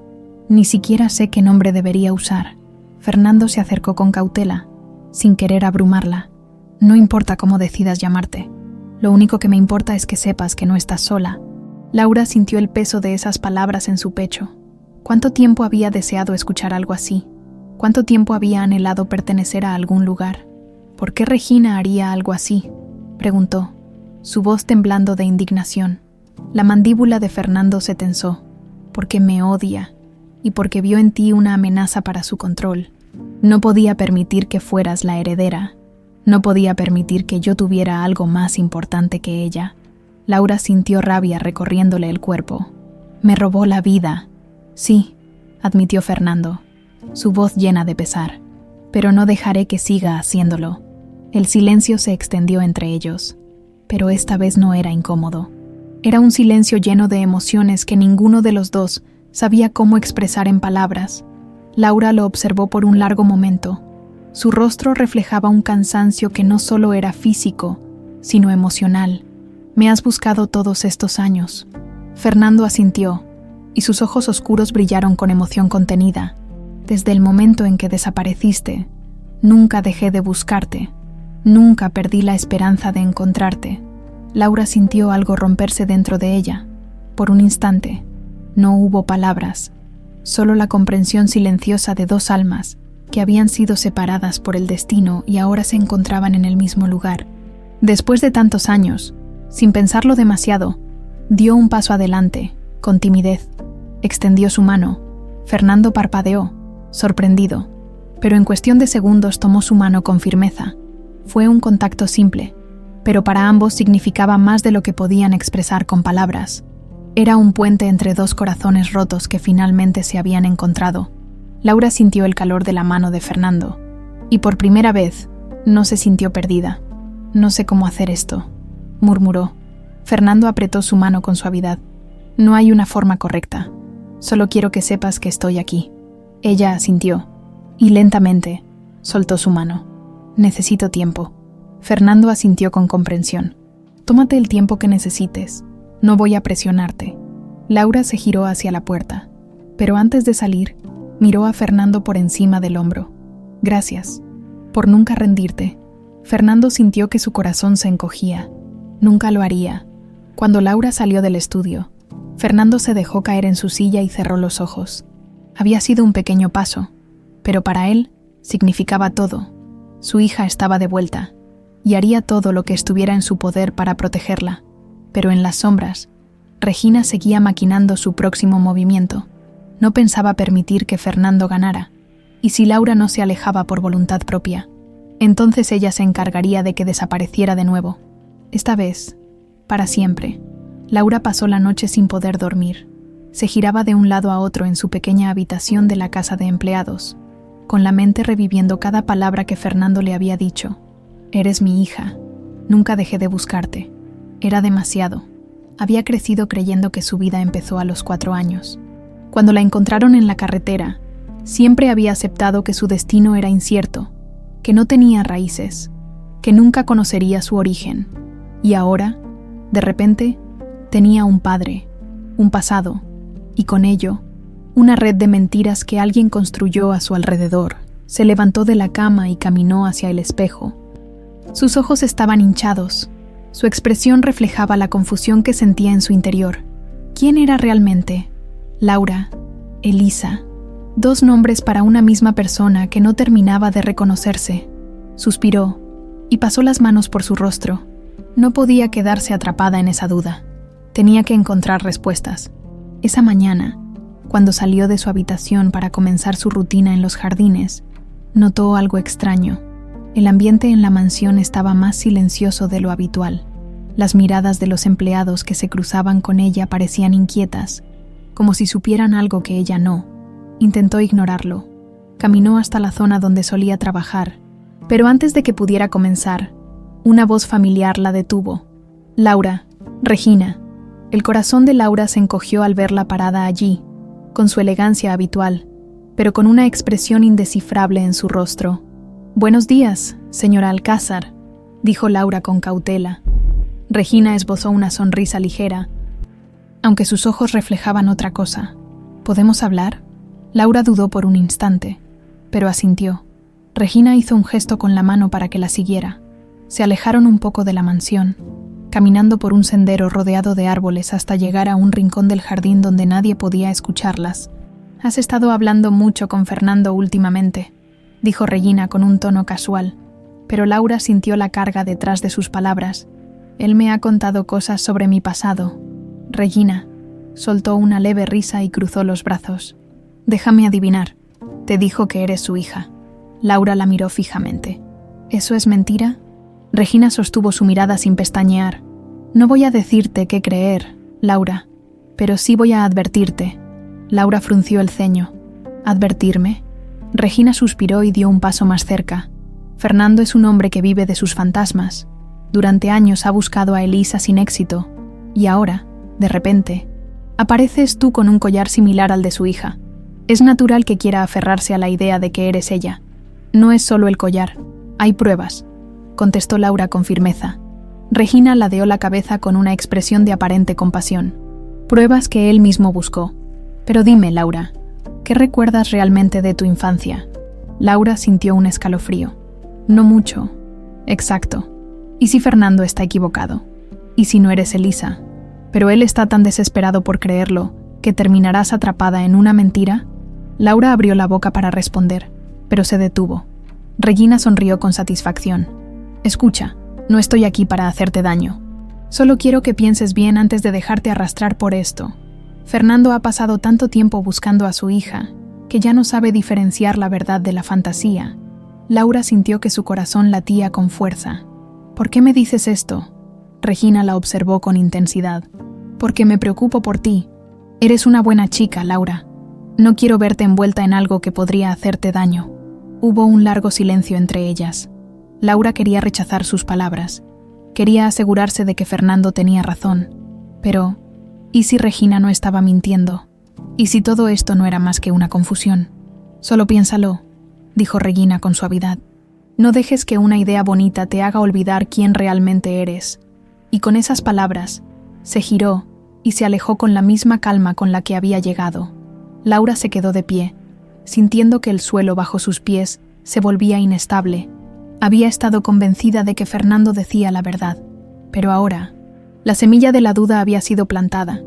ni siquiera sé qué nombre debería usar». Fernando se acercó con cautela, sin querer abrumarla. «No importa cómo decidas llamarte. Lo único que me importa es que sepas que no estás sola». Laura sintió el peso de esas palabras en su pecho. ¿Cuánto tiempo había deseado escuchar algo así? ¿Cuánto tiempo había anhelado pertenecer a algún lugar? ¿Por qué Regina haría algo así?, preguntó, su voz temblando de indignación. La mandíbula de Fernando se tensó. «Porque me odia, y porque vio en ti una amenaza para su control. No podía permitir que fueras la heredera. No podía permitir que yo tuviera algo más importante que ella». Laura sintió rabia recorriéndole el cuerpo. «Me robó la vida». «Sí», admitió Fernando, su voz llena de pesar. «Pero no dejaré que siga haciéndolo». El silencio se extendió entre ellos, pero esta vez no era incómodo. Era un silencio lleno de emociones que ninguno de los dos sabía cómo expresar en palabras. Laura lo observó por un largo momento. Su rostro reflejaba un cansancio que no solo era físico, sino emocional. «Me has buscado todos estos años». Fernando asintió, y sus ojos oscuros brillaron con emoción contenida. «Desde el momento en que desapareciste, nunca dejé de buscarte. Nunca perdí la esperanza de encontrarte». Laura sintió algo romperse dentro de ella. Por un instante, no hubo palabras, solo la comprensión silenciosa de 2 almas que habían sido separadas por el destino y ahora se encontraban en el mismo lugar. Después de tantos años, sin pensarlo demasiado, dio un paso adelante, con timidez. Extendió su mano. Fernando parpadeó, sorprendido, pero en cuestión de segundos tomó su mano con firmeza. Fue un contacto simple, pero para ambos significaba más de lo que podían expresar con palabras. Era un puente entre 2 corazones rotos que finalmente se habían encontrado. Laura sintió el calor de la mano de Fernando, y por primera vez no se sintió perdida. «No sé cómo hacer esto», murmuró. Fernando apretó su mano con suavidad. «No hay una forma correcta. Solo quiero que sepas que estoy aquí». Ella asintió, y lentamente soltó su mano. «Necesito tiempo». Fernando asintió con comprensión. «Tómate el tiempo que necesites. No voy a presionarte». Laura se giró hacia la puerta, pero antes de salir, miró a Fernando por encima del hombro. «Gracias, por nunca rendirte». Fernando sintió que su corazón se encogía. Nunca lo haría. Cuando Laura salió del estudio, Fernando se dejó caer en su silla y cerró los ojos. Había sido un pequeño paso, pero para él significaba todo. Su hija estaba de vuelta, y haría todo lo que estuviera en su poder para protegerla. Pero en las sombras, Regina seguía maquinando su próximo movimiento. No pensaba permitir que Fernando ganara, y si Laura no se alejaba por voluntad propia, entonces ella se encargaría de que desapareciera de nuevo. Esta vez, para siempre. Laura pasó la noche sin poder dormir. Se giraba de un lado a otro en su pequeña habitación de la casa de empleados, con la mente reviviendo cada palabra que Fernando le había dicho. Eres mi hija. Nunca dejé de buscarte. Era demasiado. Había crecido creyendo que su vida empezó a los 4 años. Cuando la encontraron en la carretera, siempre había aceptado que su destino era incierto, que no tenía raíces, que nunca conocería su origen. Y ahora, de repente, tenía un padre, un pasado, y con ello, una red de mentiras que alguien construyó a su alrededor. Se levantó de la cama y caminó hacia el espejo. Sus ojos estaban hinchados. Su expresión reflejaba la confusión que sentía en su interior. ¿Quién era realmente? Laura, Elisa. 2 nombres para una misma persona que no terminaba de reconocerse. Suspiró y pasó las manos por su rostro. No podía quedarse atrapada en esa duda. Tenía que encontrar respuestas. Esa mañana, cuando salió de su habitación para comenzar su rutina en los jardines, notó algo extraño. El ambiente en la mansión estaba más silencioso de lo habitual. Las miradas de los empleados que se cruzaban con ella parecían inquietas, como si supieran algo que ella no. Intentó ignorarlo. Caminó hasta la zona donde solía trabajar, pero antes de que pudiera comenzar, una voz familiar la detuvo. Laura, Regina. El corazón de Laura se encogió al verla parada allí, con su elegancia habitual, pero con una expresión indescifrable en su rostro. «Buenos días, señora Alcázar», dijo Laura con cautela. Regina esbozó una sonrisa ligera, aunque sus ojos reflejaban otra cosa. «¿Podemos hablar?». Laura dudó por un instante, pero asintió. Regina hizo un gesto con la mano para que la siguiera. Se alejaron un poco de la mansión, caminando por un sendero rodeado de árboles hasta llegar a un rincón del jardín donde nadie podía escucharlas. «Has estado hablando mucho con Fernando últimamente», dijo Regina con un tono casual, pero Laura sintió la carga detrás de sus palabras. «Él me ha contado cosas sobre mi pasado». Regina soltó una leve risa y cruzó los brazos. «Déjame adivinar, te dijo que eres su hija». Laura la miró fijamente. «¿Eso es mentira?». Regina sostuvo su mirada sin pestañear. «No voy a decirte qué creer, Laura, pero sí voy a advertirte». Laura frunció el ceño. «¿Advertirme?». Regina suspiró y dio un paso más cerca. «Fernando es un hombre que vive de sus fantasmas. Durante años ha buscado a Elisa sin éxito, y ahora, de repente, apareces tú con un collar similar al de su hija. Es natural que quiera aferrarse a la idea de que eres ella. No es solo el collar, hay pruebas», contestó Laura con firmeza. Regina ladeó la cabeza con una expresión de aparente compasión. «Pruebas que él mismo buscó. Pero dime, Laura, ¿qué recuerdas realmente de tu infancia?». Laura sintió un escalofrío. «No mucho». «Exacto. ¿Y si Fernando está equivocado? ¿Y si no eres Elisa? Pero él está tan desesperado por creerlo que terminarás atrapada en una mentira». Laura abrió la boca para responder, pero se detuvo. Regina sonrió con satisfacción. «Escucha, no estoy aquí para hacerte daño. Solo quiero que pienses bien antes de dejarte arrastrar por esto. Fernando ha pasado tanto tiempo buscando a su hija que ya no sabe diferenciar la verdad de la fantasía». Laura sintió que su corazón latía con fuerza. «¿Por qué me dices esto?». Regina la observó con intensidad. «Porque me preocupo por ti. Eres una buena chica, Laura. No quiero verte envuelta en algo que podría hacerte daño». Hubo un largo silencio entre ellas. Laura quería rechazar sus palabras. Quería asegurarse de que Fernando tenía razón. Pero, ¿y si Regina no estaba mintiendo? ¿Y si todo esto no era más que una confusión? «Solo piénsalo», dijo Regina con suavidad. «No dejes que una idea bonita te haga olvidar quién realmente eres». Y con esas palabras, se giró y se alejó con la misma calma con la que había llegado. Laura se quedó de pie, sintiendo que el suelo bajo sus pies se volvía inestable. Había estado convencida de que Fernando decía la verdad, pero ahora, la semilla de la duda había sido plantada.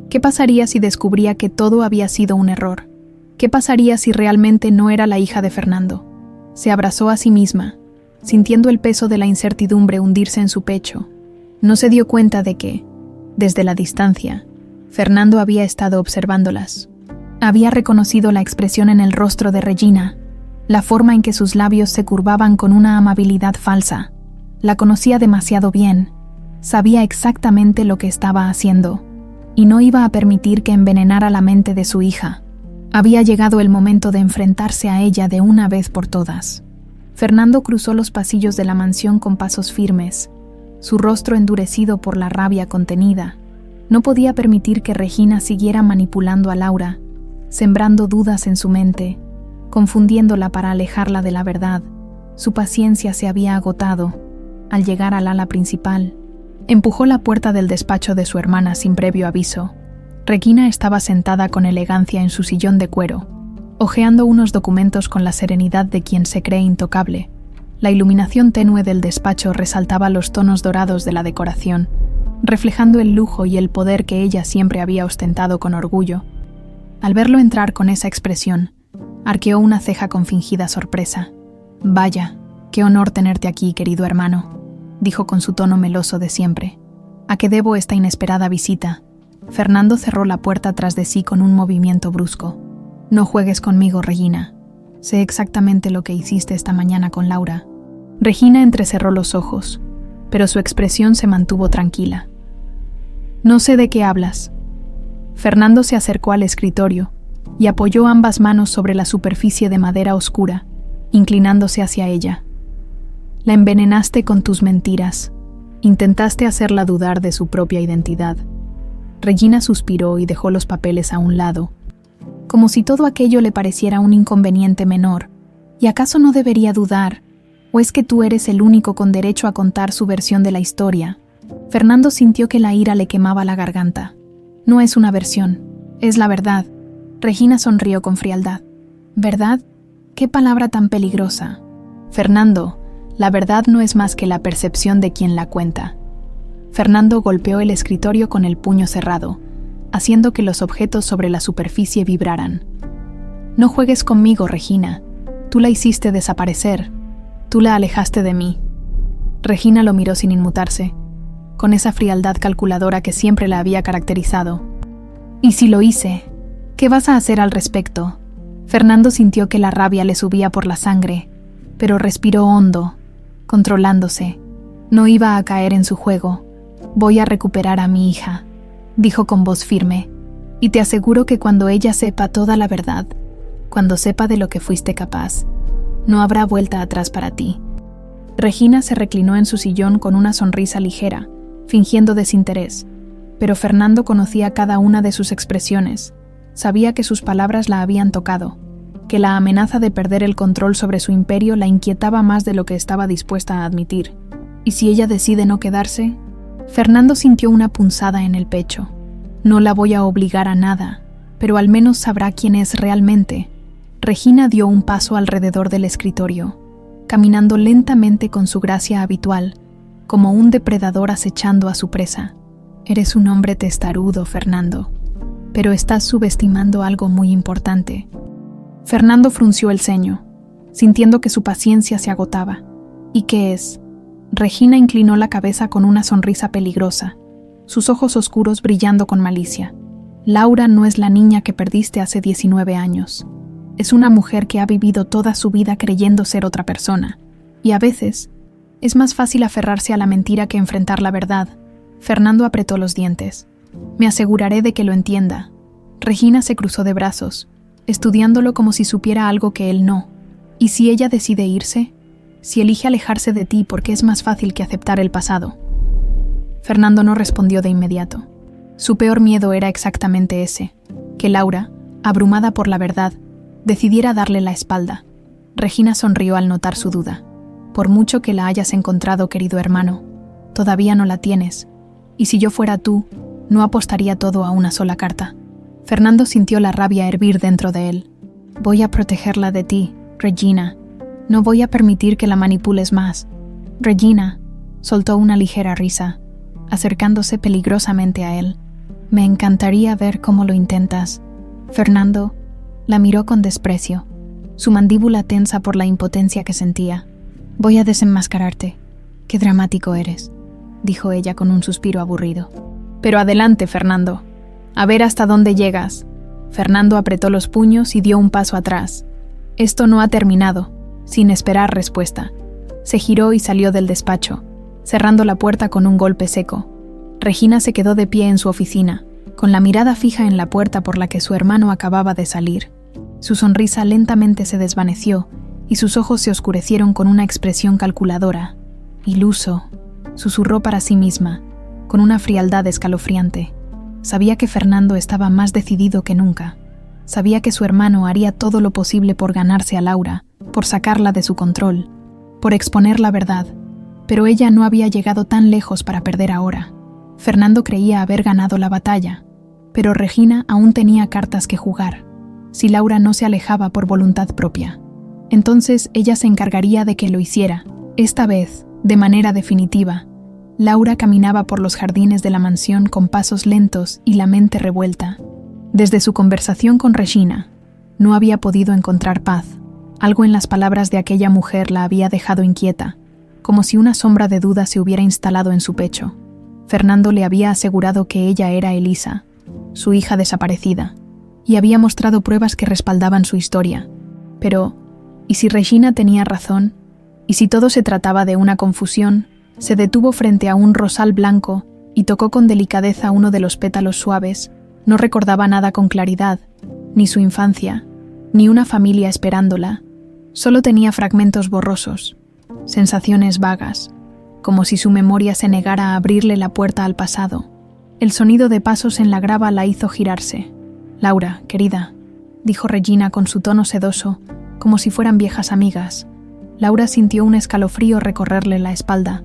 ¿Qué pasaría si descubría que todo había sido un error? ¿Qué pasaría si realmente no era la hija de Fernando? Se abrazó a sí misma, sintiendo el peso de la incertidumbre hundirse en su pecho. No se dio cuenta de que, desde la distancia, Fernando había estado observándolas. Había reconocido la expresión en el rostro de Regina, la forma en que sus labios se curvaban con una amabilidad falsa. La conocía demasiado bien, sabía exactamente lo que estaba haciendo, y no iba a permitir que envenenara la mente de su hija. Había llegado el momento de enfrentarse a ella de una vez por todas. Fernando cruzó los pasillos de la mansión con pasos firmes, su rostro endurecido por la rabia contenida. No podía permitir que Regina siguiera manipulando a Laura, sembrando dudas en su mente, confundiéndola para alejarla de la verdad. Su paciencia se había agotado. Al llegar al ala principal, empujó la puerta del despacho de su hermana sin previo aviso. Regina estaba sentada con elegancia en su sillón de cuero, hojeando unos documentos con la serenidad de quien se cree intocable. La iluminación tenue del despacho resaltaba los tonos dorados de la decoración, reflejando el lujo y el poder que ella siempre había ostentado con orgullo. Al verlo entrar con esa expresión, arqueó una ceja con fingida sorpresa. «Vaya, qué honor tenerte aquí, querido hermano», dijo con su tono meloso de siempre. «¿A qué debo esta inesperada visita?» Fernando cerró la puerta tras de sí con un movimiento brusco. «No juegues conmigo, Regina. Sé exactamente lo que hiciste esta mañana con Laura». Regina entrecerró los ojos, pero su expresión se mantuvo tranquila. «No sé de qué hablas». Fernando se acercó al escritorio y apoyó ambas manos sobre la superficie de madera oscura, inclinándose hacia ella. «La envenenaste con tus mentiras. Intentaste hacerla dudar de su propia identidad». Regina suspiró y dejó los papeles a un lado, como si todo aquello le pareciera un inconveniente menor. ¿Y acaso no debería dudar? ¿O es que tú eres el único con derecho a contar su versión de la historia? Fernando sintió que la ira le quemaba la garganta. «No es una versión, es la verdad». Regina sonrió con frialdad. «¿Verdad? ¿Qué palabra tan peligrosa?» «Fernando, la verdad no es más que la percepción de quien la cuenta». Fernando golpeó el escritorio con el puño cerrado, haciendo que los objetos sobre la superficie vibraran. «No juegues conmigo, Regina. Tú la hiciste desaparecer. Tú la alejaste de mí». Regina lo miró sin inmutarse, con esa frialdad calculadora que siempre la había caracterizado. «¿Y si lo hice? ¿Qué vas a hacer al respecto?» Fernando sintió que la rabia le subía por la sangre, pero respiró hondo, controlándose. No iba a caer en su juego. «Voy a recuperar a mi hija», dijo con voz firme, «y te aseguro que cuando ella sepa toda la verdad, cuando sepa de lo que fuiste capaz, no habrá vuelta atrás para ti». Regina se reclinó en su sillón con una sonrisa ligera, fingiendo desinterés, pero Fernando conocía cada una de sus expresiones. Sabía que sus palabras la habían tocado, que la amenaza de perder el control sobre su imperio la inquietaba más de lo que estaba dispuesta a admitir. ¿Y si ella decide no quedarse? Fernando sintió una punzada en el pecho. «No la voy a obligar a nada, pero al menos sabrá quién es realmente». Regina dio un paso alrededor del escritorio, caminando lentamente con su gracia habitual, como un depredador acechando a su presa. «Eres un hombre testarudo, Fernando, pero estás subestimando algo muy importante». Fernando frunció el ceño, sintiendo que su paciencia se agotaba. «¿Y qué es?» Regina inclinó la cabeza con una sonrisa peligrosa, sus ojos oscuros brillando con malicia. «Laura no es la niña que perdiste hace 19 años. Es una mujer que ha vivido toda su vida creyendo ser otra persona, y a veces es más fácil aferrarse a la mentira que enfrentar la verdad». Fernando apretó los dientes. «Me aseguraré de que lo entienda». Regina se cruzó de brazos, estudiándolo como si supiera algo que él no. «¿Y si ella decide irse? Si elige alejarse de ti porque es más fácil que aceptar el pasado?» Fernando no respondió de inmediato. Su peor miedo era exactamente ese, que Laura, abrumada por la verdad, decidiera darle la espalda. Regina sonrió al notar su duda. «Por mucho que la hayas encontrado, querido hermano, todavía no la tienes, y si yo fuera tú, no apostaría todo a una sola carta». Fernando sintió la rabia hervir dentro de él. «Voy a protegerla de ti, Regina. No voy a permitir que la manipules más». Regina soltó una ligera risa, acercándose peligrosamente a él. Me encantaría ver cómo lo intentas. Fernando la miró con desprecio, su mandíbula tensa por la impotencia que sentía. Voy a desenmascararte. Qué dramático eres, dijo ella con un suspiro aburrido. Pero adelante, Fernando. A ver hasta dónde llegas. Fernando apretó los puños y dio un paso atrás. Esto no ha terminado, sin esperar respuesta. Se giró y salió del despacho, cerrando la puerta con un golpe seco. Regina se quedó de pie en su oficina, con la mirada fija en la puerta por la que su hermano acababa de salir. Su sonrisa lentamente se desvaneció y sus ojos se oscurecieron con una expresión calculadora. Iluso, susurró para sí misma, con una frialdad escalofriante. Sabía que Fernando estaba más decidido que nunca. Sabía que su hermano haría todo lo posible por ganarse a Laura, por sacarla de su control, por exponer la verdad, pero ella no había llegado tan lejos para perder ahora. Fernando creía haber ganado la batalla, pero Regina aún tenía cartas que jugar. Si Laura no se alejaba por voluntad propia, entonces ella se encargaría de que lo hiciera. Esta vez, de manera definitiva, Laura caminaba por los jardines de la mansión con pasos lentos y la mente revuelta. Desde su conversación con Regina, no había podido encontrar paz. Algo en las palabras de aquella mujer la había dejado inquieta, como si una sombra de duda se hubiera instalado en su pecho. Fernando le había asegurado que ella era Elisa, su hija desaparecida, y había mostrado pruebas que respaldaban su historia. Pero, ¿y si Regina tenía razón? ¿Y si todo se trataba de una confusión? Se detuvo frente a un rosal blanco y tocó con delicadeza uno de los pétalos suaves. No recordaba nada con claridad, ni su infancia, ni una familia esperándola. Solo tenía fragmentos borrosos, sensaciones vagas, como si su memoria se negara a abrirle la puerta al pasado. El sonido de pasos en la grava la hizo girarse. «Laura, querida», dijo Regina con su tono sedoso, como si fueran viejas amigas. Laura sintió un escalofrío recorrerle la espalda.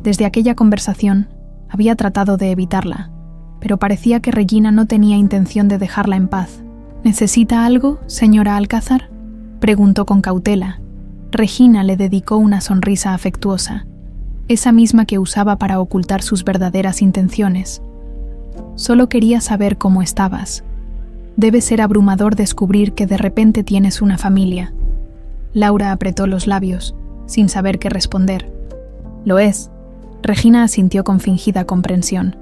Desde aquella conversación, había tratado de evitarla, pero parecía que Regina no tenía intención de dejarla en paz. «¿Necesita algo, señora Alcázar?», preguntó con cautela. Regina le dedicó una sonrisa afectuosa, esa misma que usaba para ocultar sus verdaderas intenciones. «Solo quería saber cómo estabas. Debe ser abrumador descubrir que de repente tienes una familia». Laura apretó los labios, sin saber qué responder. «Lo es». Regina asintió con fingida comprensión.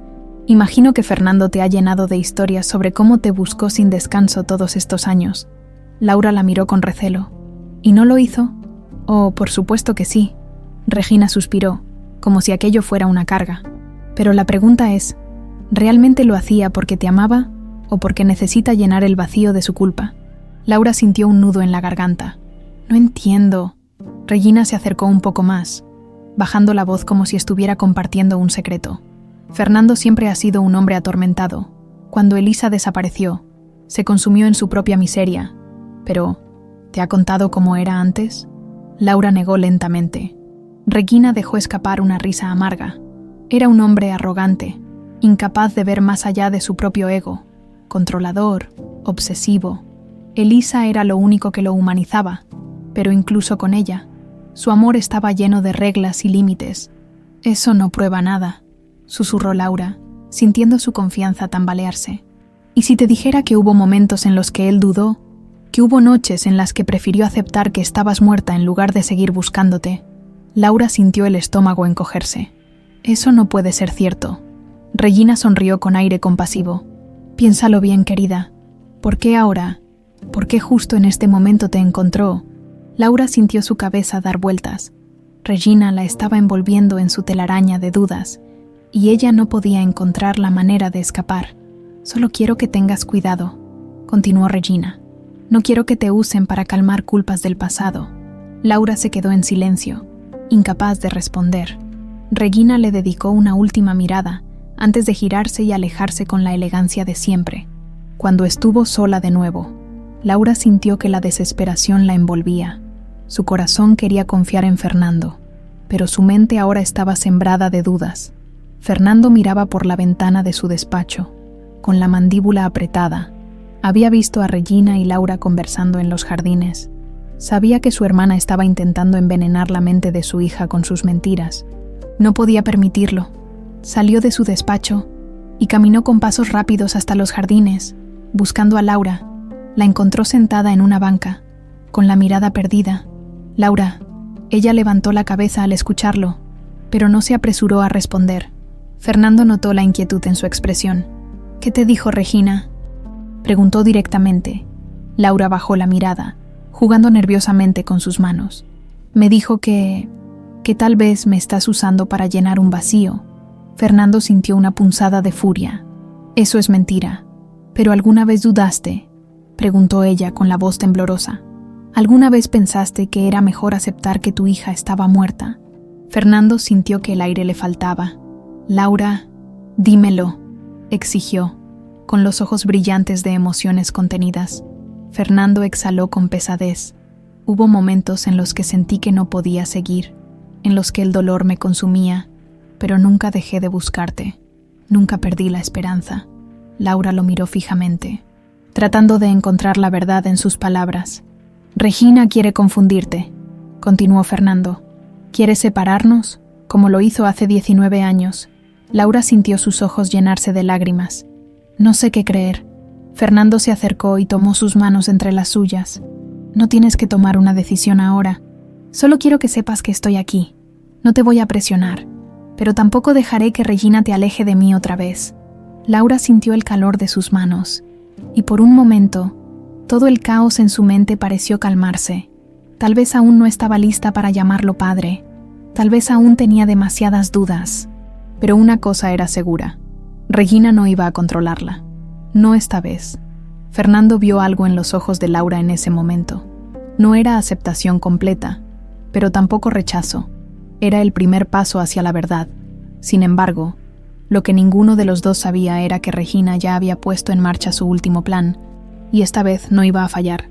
«Imagino que Fernando te ha llenado de historias sobre cómo te buscó sin descanso todos estos años». Laura la miró con recelo. «¿Y no lo hizo?». «Oh, por supuesto que sí». Regina suspiró, como si aquello fuera una carga. «Pero la pregunta es, ¿realmente lo hacía porque te amaba o porque necesita llenar el vacío de su culpa?». Laura sintió un nudo en la garganta. «No entiendo». Regina se acercó un poco más, bajando la voz como si estuviera compartiendo un secreto. «Fernando siempre ha sido un hombre atormentado. Cuando Elisa desapareció, se consumió en su propia miseria. Pero, ¿te ha contado cómo era antes?». Laura negó lentamente. Regina dejó escapar una risa amarga. Era un hombre arrogante, incapaz de ver más allá de su propio ego, controlador, obsesivo. Elisa era lo único que lo humanizaba, pero incluso con ella, su amor estaba lleno de reglas y límites. «Eso no prueba nada», susurró Laura, sintiendo su confianza tambalearse. «¿Y si te dijera que hubo momentos en los que él dudó? Que hubo noches en las que prefirió aceptar que estabas muerta en lugar de seguir buscándote?» Laura sintió el estómago encogerse. «Eso no puede ser cierto». Regina sonrió con aire compasivo. «Piénsalo bien, querida. ¿Por qué ahora? ¿Por qué justo en este momento te encontró?». Laura sintió su cabeza dar vueltas. Regina la estaba envolviendo en su telaraña de dudas, y ella no podía encontrar la manera de escapar. «Solo quiero que tengas cuidado», continuó Regina. «No quiero que te usen para calmar culpas del pasado». Laura se quedó en silencio, incapaz de responder. Regina le dedicó una última mirada antes de girarse y alejarse con la elegancia de siempre. Cuando estuvo sola de nuevo, Laura sintió que la desesperación la envolvía. Su corazón quería confiar en Fernando, pero su mente ahora estaba sembrada de dudas. Fernando miraba por la ventana de su despacho, con la mandíbula apretada. Había visto a Regina y Laura conversando en los jardines. Sabía que su hermana estaba intentando envenenar la mente de su hija con sus mentiras. No podía permitirlo. Salió de su despacho y caminó con pasos rápidos hasta los jardines, buscando a Laura. La encontró sentada en una banca, con la mirada perdida. «Laura». Ella levantó la cabeza al escucharlo, pero no se apresuró a responder. Fernando notó la inquietud en su expresión. «¿Qué te dijo Regina?», preguntó directamente. Laura bajó la mirada, jugando nerviosamente con sus manos. «Me dijo que tal vez me estás usando para llenar un vacío». Fernando sintió una punzada de furia. «Eso es mentira». «¿Pero alguna vez dudaste?», preguntó ella con la voz temblorosa. «¿Alguna vez pensaste que era mejor aceptar que tu hija estaba muerta?». Fernando sintió que el aire le faltaba. «Laura, dímelo», exigió, con los ojos brillantes de emociones contenidas. Fernando exhaló con pesadez. «Hubo momentos en los que sentí que no podía seguir, en los que el dolor me consumía, pero nunca dejé de buscarte. Nunca perdí la esperanza». Laura lo miró fijamente, tratando de encontrar la verdad en sus palabras. «Regina quiere confundirte», continuó Fernando. «Quiere separarnos, como lo hizo hace 19 años». Laura sintió sus ojos llenarse de lágrimas. «No sé qué creer». Fernando se acercó y tomó sus manos entre las suyas. «No tienes que tomar una decisión ahora. Solo quiero que sepas que estoy aquí. No te voy a presionar, pero tampoco dejaré que Regina te aleje de mí otra vez». Laura sintió el calor de sus manos, y por un momento, todo el caos en su mente pareció calmarse. Tal vez aún no estaba lista para llamarlo padre. Tal vez aún tenía demasiadas dudas. Pero una cosa era segura: Regina no iba a controlarla. No esta vez. Fernando vio algo en los ojos de Laura en ese momento. No era aceptación completa, pero tampoco rechazo. Era el primer paso hacia la verdad. Sin embargo, lo que ninguno de los dos sabía era que Regina ya había puesto en marcha su último plan, y esta vez no iba a fallar.